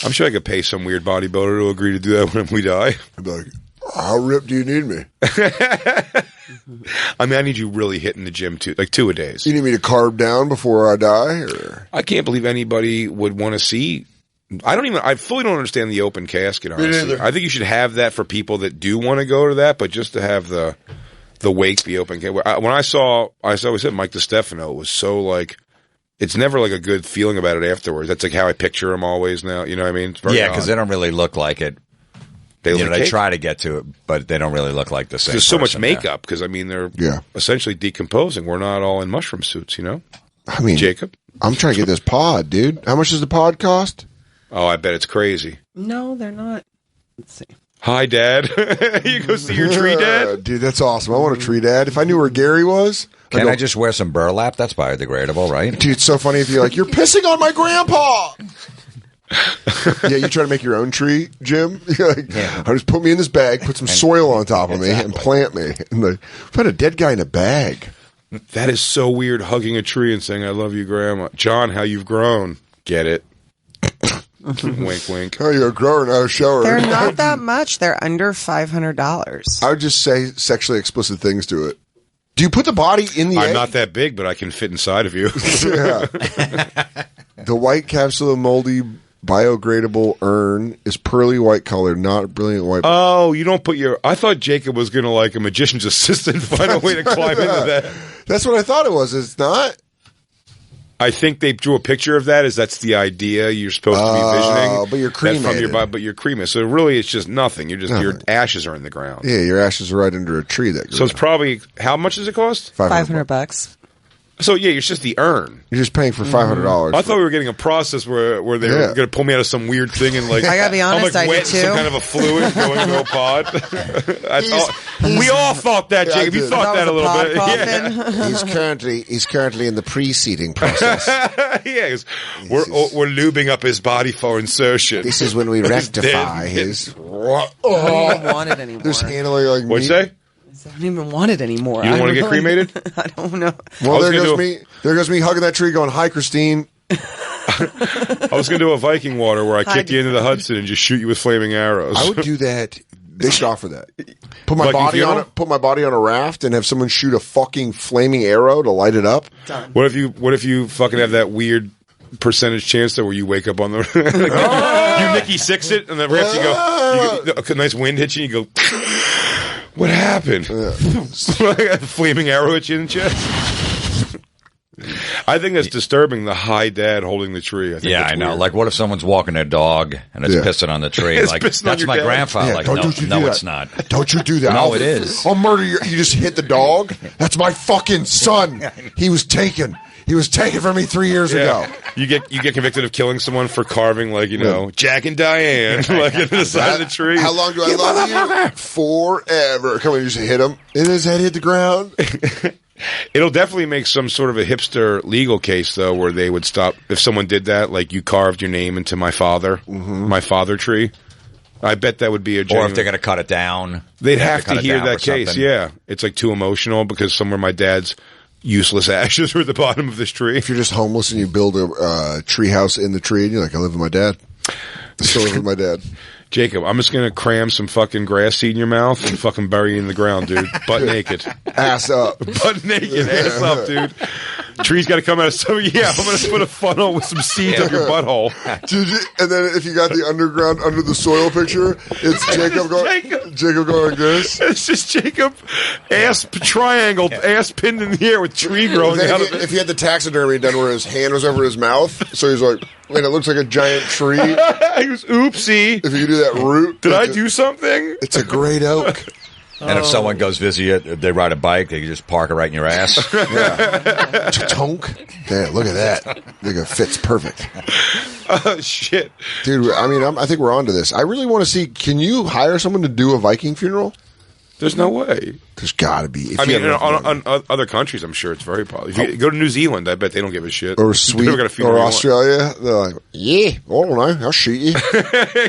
I'm sure I could pay some weird bodybuilder to agree to do that when we die. I'd be like, how ripped do you need me? I mean, I need you really hitting the gym like 2 a days. You need me to carb down before I die? Or? I can't believe anybody would want to see. I fully don't understand the open casket, honestly. I think you should have that for people that do want to go to that, but just to have the wake be open. When I always said Mike DiStefano, it was so like, it's never like a good feeling about it afterwards. That's like how I picture him always now. You know what I mean? Yeah, because they don't really look like it. They try to get to it, but they don't really look like the same. There's so much person, makeup because I mean they're essentially decomposing. We're not all in mushroom suits, you know. I mean, Jacob, I'm trying to get this pod, dude. How much does the pod cost? Oh, I bet it's crazy. No, they're not. Let's see. Hi, Dad. You go see your tree dad? Dude, that's awesome. I want a tree dad. If I knew where Gary was. Can I just wear some burlap? That's biodegradable, right? Dude, it's so funny if you're like, you're pissing on my grandpa. Yeah, you try to make your own tree, Jim. You're like, I'll just put me in this bag, put some soil on top of me, and plant me. And like, put a dead guy in a bag. That is so weird, hugging a tree and saying, I love you, Grandma. John, how you've grown. Get it. Wink, wink. Oh, you're a grower, not a shower. They're not that much. They're under $500. I would just say sexually explicit things to it. Do you put the body in the egg? I'm not that big, but I can fit inside of you. Yeah. The white capsule moldy biodegradable urn is pearly white color, not brilliant white. Oh, you don't put your... I thought Jacob was going to, like, a magician's assistant find a way to climb into that. That's what I thought it was. It's not? I think they drew a picture of that as that's the idea you're supposed to be visioning. But you're cremated. From your body, but you're cremated. So really it's just nothing. You're just your ashes are in the ground. Yeah, your ashes are right under a tree that So it's probably how much does it cost? $500. So yeah, it's just the urn. You're just paying for $500. I thought we were getting a process where they were going to pull me out of some weird thing and like I gotta be honest, I'm like I wet did in some too. kind of a fluid going into a pod. We all thought that, Jacob. You thought that a little bit. Yeah. He's currently in the pre-seeding process. Yeah, we're lubing up his body for insertion. This is when we rectify his. I don't even want it anymore. There's handling like what'd you say? I don't even want it anymore. You don't want to get cremated? I don't know. Well, there goes me. There goes me hugging that tree, going, "Hi, Christine." I was going to do a Viking water where I kick you into the Hudson and just shoot you with flaming arrows. I would do that. They should offer that. Put my Viking body on a raft and have someone shoot a fucking flaming arrow to light it up. Done. What if you fucking have that weird percentage chance that where you wake up on the like, you Nikki Six it and then after you go a nice wind hits you and you go. What happened? A flaming arrow at you in the chest? I think that's disturbing, the high dad holding the tree. I know. Like, what if someone's walking their dog and it's pissing on the tree? It's like, pissing on that's your my dad. grandfather. Yeah, like, don't you no, do that. it's not. Don't you do that. No, it is. I'll murder you. You just hit the dog? That's my fucking son. He was taken. He was taken from me 3 years ago. You get convicted of killing someone for carving, like, Jack and Diane, like, into the side of the tree. How long do I love you? Forever. Come on, you just hit him. And his head hit the ground. It'll definitely make some sort of a hipster legal case, though, where they would stop if someone did that, like you carved your name into my father tree. I bet that would be a genuine... Or if they're going to cut it down. They'd have to hear that case, yeah. It's like too emotional because somewhere my dad's useless ashes are at the bottom of this tree. If you're just homeless and you build a tree house in the tree and you're like, I live with my dad. I still live with my dad. Jacob, I'm just going to cram some fucking grass seed in your mouth and fucking bury you in the ground, dude. Butt naked. Ass up. Butt naked, ass up, dude. Tree's got to come out of some... Yeah, I'm going to put a funnel with some seeds up your butthole. And then if you got the underground under the soil picture, it's Jacob going like this. It's just Jacob, ass triangled, ass pinned in the air with tree growing out of it. If he had the taxidermy done where his hand was over his mouth, so he's like, and it looks like a giant tree. He was oopsie. If you do that root. Did I do something? It's a great oak. And if someone goes visit you, if they ride a bike, they can just park it right in your ass. Yeah. Tonk. Yeah, look at that. Look, it fits perfect. Oh, shit. Dude, I mean, I think we're on to this. I really want to see, can you hire someone to do a Viking funeral? There's no way. There's got to be. I mean, on other countries, I'm sure it's very popular. If you go to New Zealand, I bet they don't give a shit. Or Sweden, or Australia. They're like, yeah, I don't know. I'll shoot you.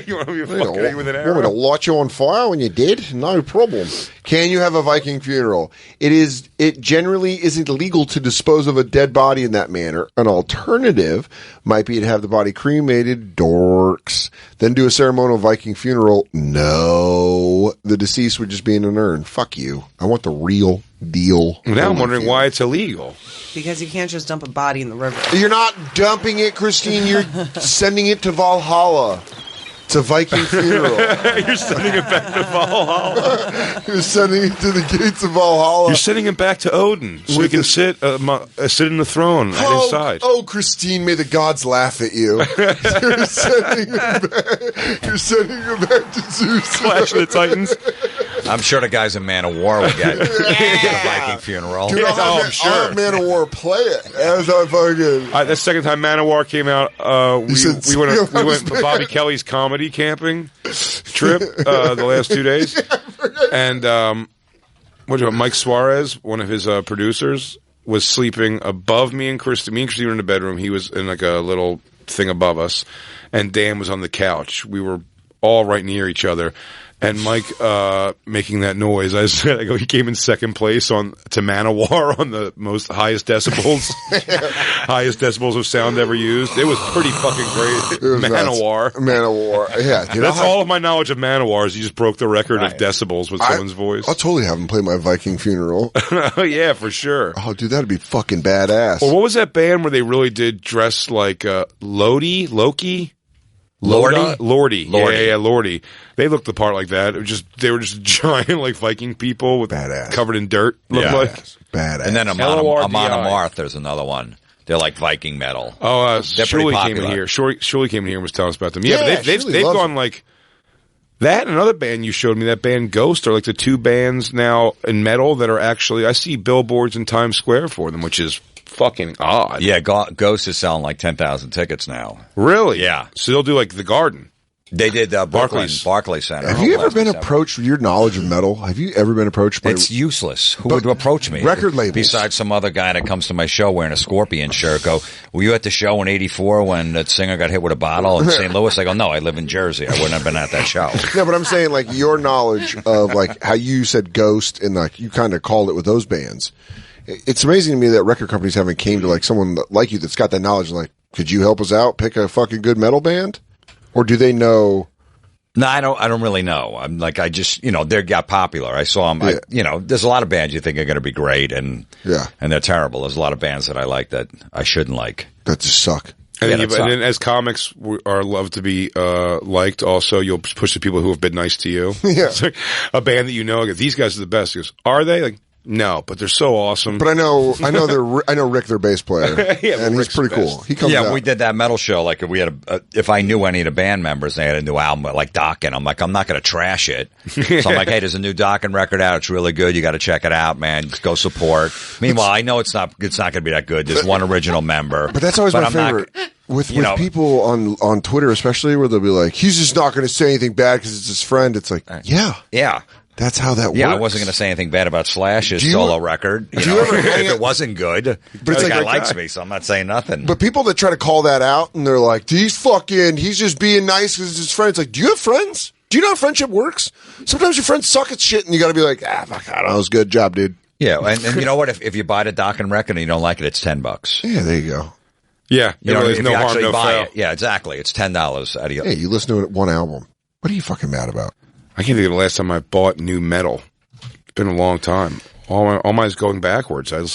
You want to be fucking with an arrow? You want me to light you on fire when you're dead? No problem. Can you have a Viking funeral? It generally isn't legal to dispose of a dead body in that manner. An alternative might be to have the body cremated, dorks, then do a ceremonial Viking funeral. No, the deceased would just be in an urn. Fuck you. I want the real deal. Now I'm wondering why it's illegal. Because you can't just dump a body in the river. You're not dumping it, Christine. You're sending it to Valhalla. It's a Viking funeral. You're sending it back to Valhalla. You're sending it to the gates of Valhalla. You're sending him back to Odin so he can sit in the throne at his side. Oh, Christine, may the gods laugh at you. You're sending him back to Zeus. Clash of the Titans. I'm sure the guys in Man of War would get a Viking funeral. Dude, I'm sure. I'll have Man of War play it as I fucking... The second time Man of War came out, we went to Bobby Kelly's comedy camping trip the last 2 days. And Mike Suarez, one of his producers, was sleeping above me and Christy. Me and Christy were in the bedroom. He was in like a little thing above us. And Dan was on the couch. We were all right near each other. And Mike making that noise, I go, he came in second place to Manowar on the highest decibels of sound ever used. It was pretty fucking great. Manowar. Yeah. Dude, that's all of my knowledge of Manowar is you just broke the record of decibels with someone's voice. I'll totally have him play my Viking funeral. Oh, yeah, for sure. Oh, dude, that'd be fucking badass. Or what was that band where they really did dress like Loki? Lordy. Yeah, Lordy. They looked the part like that. They were just giant, like Viking people with badass, covered in dirt. Looked like badass. And then Amon Amarth, there's another one. They're like Viking metal. Oh, they're Shirley pretty came in popular. here. Shirley came in here and was telling us about them. Yeah, but they've Shirley loves gone them. like that. And another band you showed me, that band Ghost, are like the two bands now in metal that are actually. I see billboards in Times Square for them, which is fucking odd. Yeah, Ghost is selling like 10,000 tickets now. Really? Yeah. So they'll do like the Garden. They did Barclays Center. Have you ever been approached with your knowledge of metal? Have you ever been approached by... It's useless. Who would approach me? Record labels. Besides some other guy that comes to my show wearing a Scorpion shirt. Go, were you at the show in '84 when that singer got hit with a bottle in St. Louis? I go, no, I live in Jersey. I wouldn't have been at that show. No, but I'm saying like your knowledge of like how you said Ghost and like you kind of called it with those bands. It's amazing to me that record companies haven't came to like someone like you that's got that knowledge and like, could you help us out? Pick a fucking good metal band? Or do they know... No, I don't really know. I'm like, I just, they got popular. I saw them. Yeah. There's a lot of bands you think are going to be great, and yeah, and they're terrible. There's a lot of bands that I like that I shouldn't like. That just suck. And, and then as comics are loved to be liked, also you'll push the people who have been nice to you. Yeah, it's like a band that these guys are the best. He goes, are they? Like, no, but they're so awesome. But I know Rick, their bass player, yeah, and he's pretty cool. He comes out. We did that metal show. Like, if we had if I knew any of the band members, they had a new album like Dokken. I'm like, I'm not going to trash it. So I'm like, hey, there's a new Dokken record out. It's really good. You got to check it out, man. Just go support. Meanwhile, I know it's not going to be that good. There's one original member, but that's always my favorite. With people on Twitter, especially, where they'll be like, he's just not going to say anything bad because it's his friend. It's like, yeah. That's how that works. Yeah, I wasn't going to say anything bad about Slash's solo record. If it wasn't good, but the guy likes me, so I'm not saying nothing. But people that try to call that out and they're like, he's just being nice because it's his friend. It's like, do you have friends? Do you know how friendship works? Sometimes your friends suck at shit and you got to be like, fuck, I don't know, it was a good job, dude. Yeah, and you know what? If you buy the Dokken record and you don't like it, it's $10. Yeah, there you go. Yeah, there's no harm, no foul. Yeah, exactly. It's $10 out of you. Hey, you listen to it one album. What are you fucking mad about? I can't think of the last time I bought new metal. It's been a long time. All mine's going backwards. I've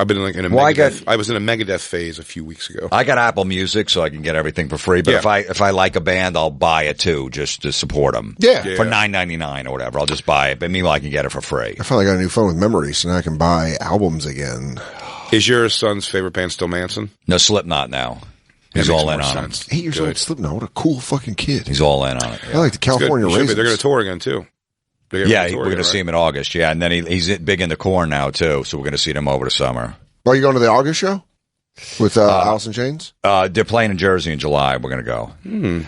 been like in a Megadeth. I was in a Megadeth phase a few weeks ago. I got Apple Music, so I can get everything for free. But if I like a band, I'll buy it too, just to support them. Yeah, for $9.99 or whatever. I'll just buy it. But meanwhile, I can get it for free. I finally got a new phone with memory, so now I can buy albums again. Is your son's favorite band still Manson? No, Slipknot now. He's all in on it. 8 years old, Slipknot. What a cool fucking kid. He's all in on it. I like the California Raisins. They're going to tour again too. We're going to see him in August. Yeah, and then he's big into Korn now too, so we're going to see them over the summer. Are you going to the August show with Alice in Chains? They're playing in Jersey in July. We're going to go.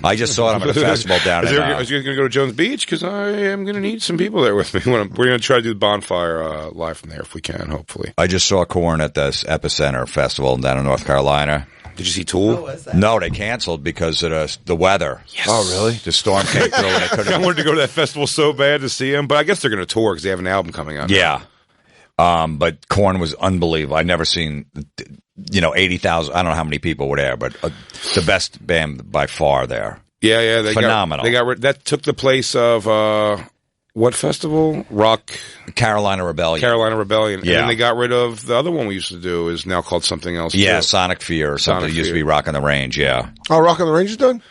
I just saw them at a festival down in. Are you going to go to Jones Beach? Because I am going to need some people there with me. We're going to try to do the Bonfire live from there if we can. Hopefully, I just saw Korn at the Epicenter Festival down in North Carolina. Did you see Tool? No, they canceled because of the weather. Yes. Oh, really? The storm came through. And I wanted to go to that festival so bad to see him, but I guess they're going to tour because they have an album coming out. Yeah. But Korn was unbelievable. I'd never seen, 80,000. I don't know how many people were there, but the best band by far there. Yeah. Phenomenal. That took the place of, what festival? Carolina Rebellion. Yeah. And Yeah. then they got rid of the other one we used to do is now called something else. Yeah, too. Sonic Fear or something. It used to be Rock on the Range, yeah. Oh, Rock on the Range is done?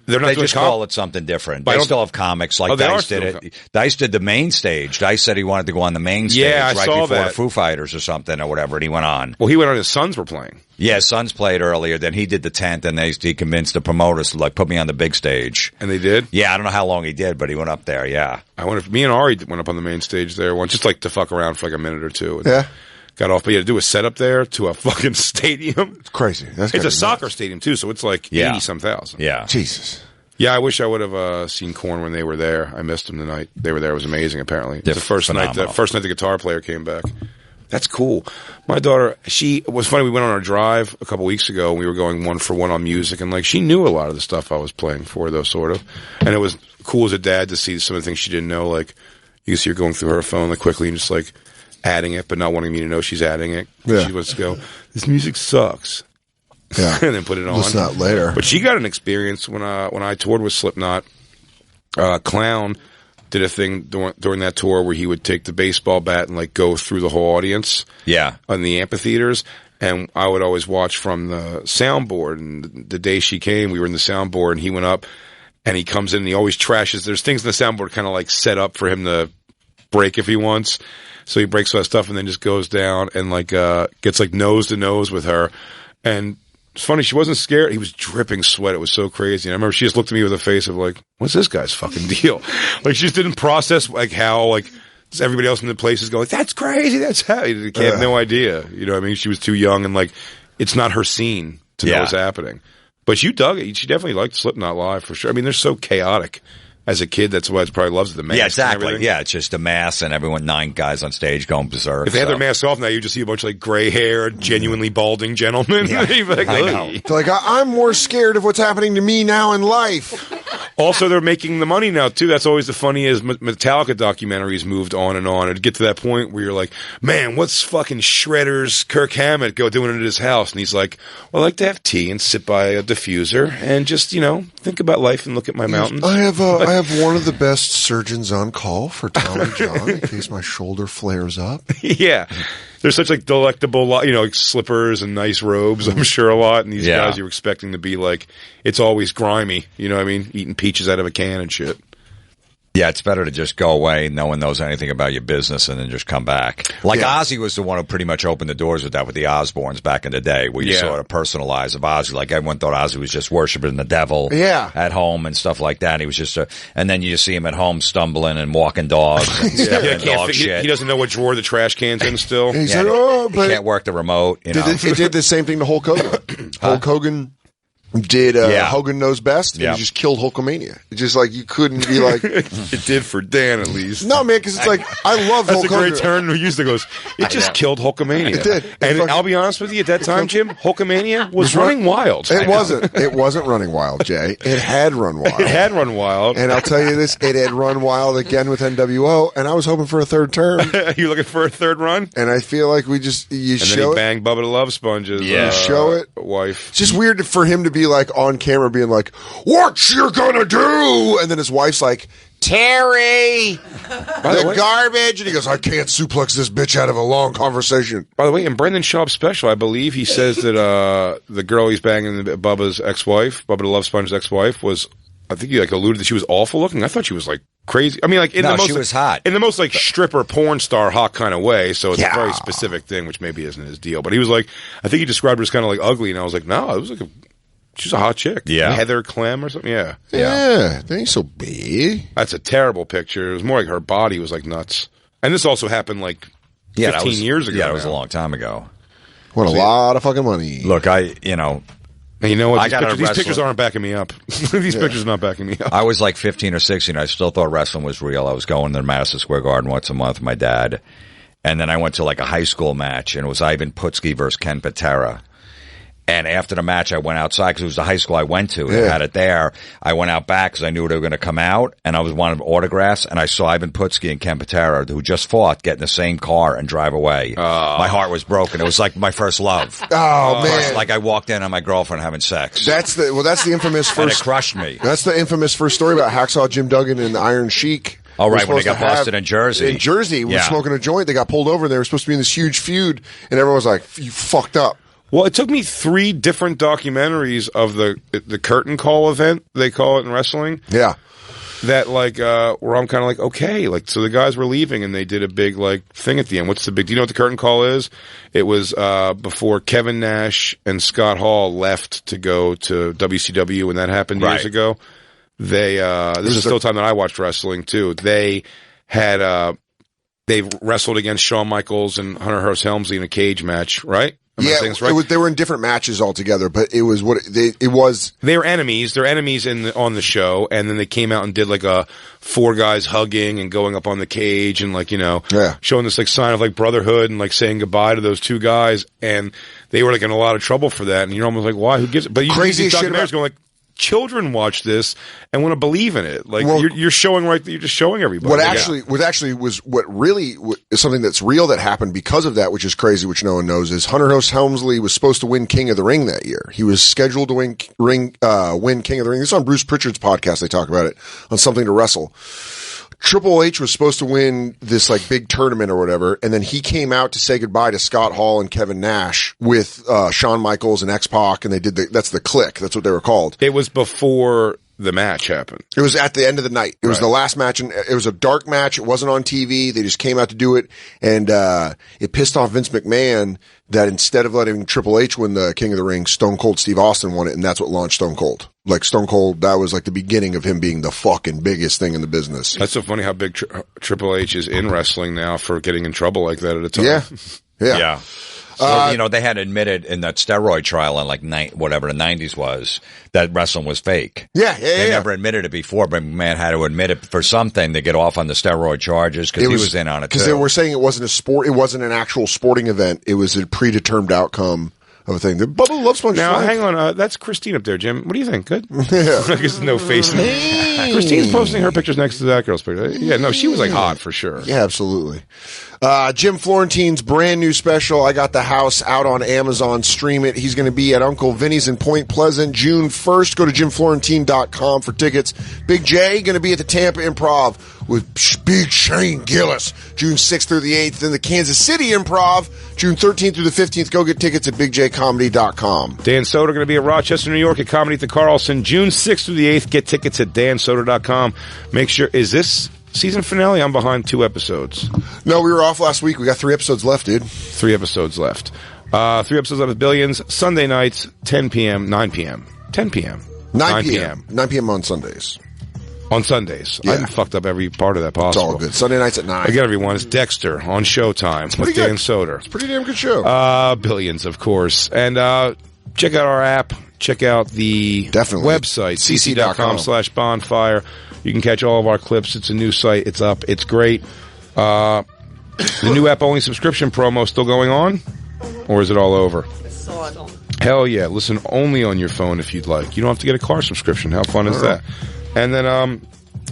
They just call it something different. They still have comics like Dice did it. Dice did the main stage. Dice said he wanted to go on the main stage right before the Foo Fighters or something or whatever, and he went on. Well, he went on. His sons were playing. Yeah, his sons played earlier. Then he did the tent, and he convinced the promoters to put me on the big stage. And they did? Yeah, I don't know how long he did, but he went up there, yeah. I wonder if me and Ari went up on the main stage there once, just to fuck around for a minute or two. Yeah. Got off, but you had to do a setup there to a fucking stadium. It's crazy. It's a soccer stadium too, so it's like 80-some thousand. Yeah. Jesus. Yeah, I wish I would have seen Korn when they were there. I missed them tonight. They were there. It was amazing, apparently. The first night the guitar player came back. That's cool. My daughter, it was funny, we went on our drive a couple weeks ago, and we were going 1-for-1 on music, and she knew a lot of the stuff I was playing for, though, sort of. And it was cool as a dad to see some of the things she didn't know, you can see her going through her phone quickly and just adding it, but not wanting me to know she's adding it. Yeah. She wants to go, this music sucks. Yeah. And then put it on. Listen out later. But she got an experience when I toured with Slipknot. Clown did a thing during that tour where he would take the baseball bat and go through the whole audience. Yeah. On the amphitheaters. And I would always watch from the soundboard. And the day she came, we were in the soundboard, and he went up and he comes in and he always trashes. There's things in the soundboard kind of set up for him to break if he wants. So he breaks all that stuff and then just goes down and gets nose to nose with her. And it's funny, she wasn't scared. He was dripping sweat. It was so crazy. And I remember she just looked at me with a face of like, what's this guy's fucking deal? Like, she just didn't process like how like everybody else in the place is going, that's crazy. That's how. You have no idea. You know what I mean? She was too young and like, it's not her scene to know what's happening. But you dug it. She definitely liked Slipknot live for sure. I mean, they're so chaotic. As a kid, that's why it probably loves the mask. Yeah, exactly. Yeah, it's just a mask and everyone, 9 guys on stage going berserk. If they had their masks off now, you just see a bunch of like gray hair, genuinely balding gentlemen. Yeah. Like, I know. It's like, I'm more scared of what's happening to me now in life. Also, they're making the money now, too. That's always the funny is Metallica documentaries moved on. It'd get to that point where you're like, man, what's fucking Shredder's Kirk Hammett doing at his house? And he's like, well, I like to have tea and sit by a diffuser and just, think about life and look at my mountains. I have one of the best surgeons on call for Tommy John in case my shoulder flares up. Yeah. There's such like delectable, like slippers and nice robes, I'm sure a lot. And these guys you're expecting to be like, it's always grimy. You know what I mean? Eating peaches out of a can and shit. Yeah, it's better to just go away. No one knows anything about your business and then just come back. Like Ozzy was the one who pretty much opened the doors with that with the Osbournes back in the day where you sort of personalize of Ozzy. Like everyone thought Ozzy was just worshiping the devil at home and stuff like that. He was just and then you just see him at home stumbling and walking dogs and stepping in dog shit. He doesn't know what drawer the trash can's in still. He's like, oh, but he can't work the remote. It did the same thing to Hulk Hogan. Hulk Hogan did Hogan Knows Best, and he just killed Hulkamania. It's just like, you couldn't be like... It did for Dan, at least. No, man, because it's like, I love Hulk Hogan. That's a great turn. We used to go, it just killed Hulkamania. It did. And I'll be honest with you, at that time, Jim, Hulkamania was running wild. It wasn't. It wasn't running wild, Jay. It had run wild. It had run wild. And I'll tell you this, it had run wild again with NWO, and I was hoping for a third term. You looking for a third run? And I feel like you and show then he it. banged Bubba the Love Sponge's You show it. wife. It's just weird for him to be like on camera being like, what you gonna do? And then his wife's like, Terry, the garbage. And he goes, I can't suplex this bitch out of a long conversation. By the way, in Brendan Schaub's special, I believe he says that the girl he's banging, Bubba's ex-wife, Bubba the Love Sponge's ex-wife, was, I think he like alluded that she was awful looking. I thought she was like crazy. I mean, like she was hot. In the most like stripper porn star hot kind of way. So it's a very specific thing, which maybe isn't his deal. But he was like, I think he described her as kind of like ugly, and I was like, no, it was like she's a hot chick. Yeah. Heather Clem or something. Yeah. They ain't so big. That's a terrible picture. It was more like her body was like nuts. And this also happened like 15 years ago. Yeah, it was a long time ago. What a lot of fucking money. Look, And you know what? These pictures aren't backing me up. These pictures are not backing me up. I was like 15 or 16. I still thought wrestling was real. I was going to Madison Square Garden once a month with my dad. And then I went to like a high school match, and it was Ivan Putski versus Ken Patera. And after the match, I went outside because it was the high school I went to. They had it there. I went out back because I knew they were going to come out, and I was wanting autographs. And I saw Ivan Putski and Ken Patera, who just fought, get in the same car and drive away. My heart was broken. It was like my first love. Oh man! Like I walked in on my girlfriend having sex. That's the infamous first. And it crushed me. That's the infamous first story about Hacksaw Jim Duggan and the Iron Sheik. Oh, right, when they got busted in Jersey. In Jersey, he was smoking a joint. They got pulled over. They were supposed to be in this huge feud, and everyone was like, "You fucked up." Well, it took me 3 different documentaries of the curtain call event, they call it in wrestling. Yeah. That, like, where I'm kind of like, okay, like, so the guys were leaving and they did a big, like, thing at the end. What's the big, do you know what the curtain call is? It was, before Kevin Nash and Scott Hall left to go to WCW when that happened years ago. They, this is still time that I watched wrestling too. They had, they wrestled against Shawn Michaels and Hunter Hearst Helmsley in a cage match, right? They were in different matches altogether, but it was They were enemies. They're enemies on the show, and then they came out and did like a 4 guys hugging and going up on the cage and like showing this like sign of like brotherhood and like saying goodbye to those 2 guys, and they were like in a lot of trouble for that. And you're almost like, why? Who gives it? But you crazy see documentaries going like, children watch this and want to believe in it. Like you're showing you're just showing everybody. What really is something that's real that happened because of that, which is crazy, which no one knows, is Hunter Hearst Helmsley was supposed to win King of the Ring that year. He was scheduled to win King of the Ring. This is on Bruce Pritchard's podcast. They talk about it on Something to Wrestle. Triple H was supposed to win this like big tournament or whatever, and then he came out to say goodbye to Scott Hall and Kevin Nash with Shawn Michaels and X-Pac, and they did that's the Clique. That's what they were called. It was before the match happen? It was at the end of the night. It was the last match, and it was a dark match. It wasn't on TV. They just came out to do it, and it pissed off Vince McMahon that instead of letting Triple H win the King of the Ring, Stone Cold Steve Austin won it, and that's what launched Stone Cold. Like Stone Cold, that was like the beginning of him being the fucking biggest thing in the business. That's so funny how big Triple H is in wrestling now for getting in trouble like that at a time. Yeah. Well, they had admitted in that steroid trial in like whatever the 90s was that wrestling was fake. They never admitted it before, but man had to admit it for something to get off on the steroid charges because he was in on it too. Because they were saying it wasn't a sport, it wasn't an actual sporting event. It was a predetermined outcome of a thing. Bubba loves SpongeBob. Now, hang on. That's Christine up there, Jim. What do you think? Good? Yeah. I guess no face. Christine's posting her pictures next to that girl's picture. Yeah, no, she was like hot for sure. Yeah, absolutely. Jim Florentine's brand new special, I Got the House, out on Amazon. Stream it. He's going to be at Uncle Vinny's in Point Pleasant June 1st. Go to jimflorentine.com for tickets. Big J going to be at the Tampa Improv with Big Shane Gillis June 6th through the 8th. Then the Kansas City Improv June 13th through the 15th. Go get tickets at bigjcomedy.com. Dan Soder going to be at Rochester, New York at Comedy at the Carlson June 6th through the 8th. Get tickets at dansoder.com. Make sure, is this season finale? I'm behind 2 episodes. No, we were off last week. We got 3 episodes left, dude. 3 episodes left. 3 episodes left of Billions. Sunday nights, 10 p.m., 9 p.m. 10 p.m. 9 p.m. 9 p.m. on Sundays. On Sundays. Yeah. I fucked up every part of that possible. It's all good. Sunday nights at 9. Again, everyone, it's Dexter on Showtime with Dan Soder. It's a pretty damn good show. Billions, of course. And check out our app. Check out the website, cc.com/bonfire. You can catch all of our clips. It's a new site. It's up. It's great. The new app-only subscription promo still going on? Or is it all over? It's on. Hell yeah. Listen only on your phone if you'd like. You don't have to get a car subscription. How fun is that? And then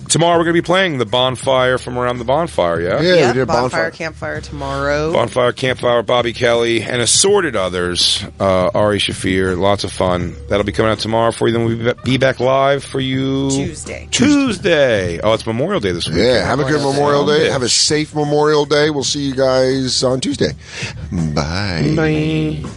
tomorrow we're going to be playing the Bonfire from around the Bonfire, yeah? Yeah, we did Bonfire Campfire tomorrow. Bonfire Campfire, Bobby Kelly, and assorted others. Ari Shafir, lots of fun. That'll be coming out tomorrow for you. Then we'll be back live for you Tuesday. Oh, it's Memorial Day this week. Yeah, have a good Memorial Day. Have a safe Memorial Day. We'll see you guys on Tuesday. Bye. Bye.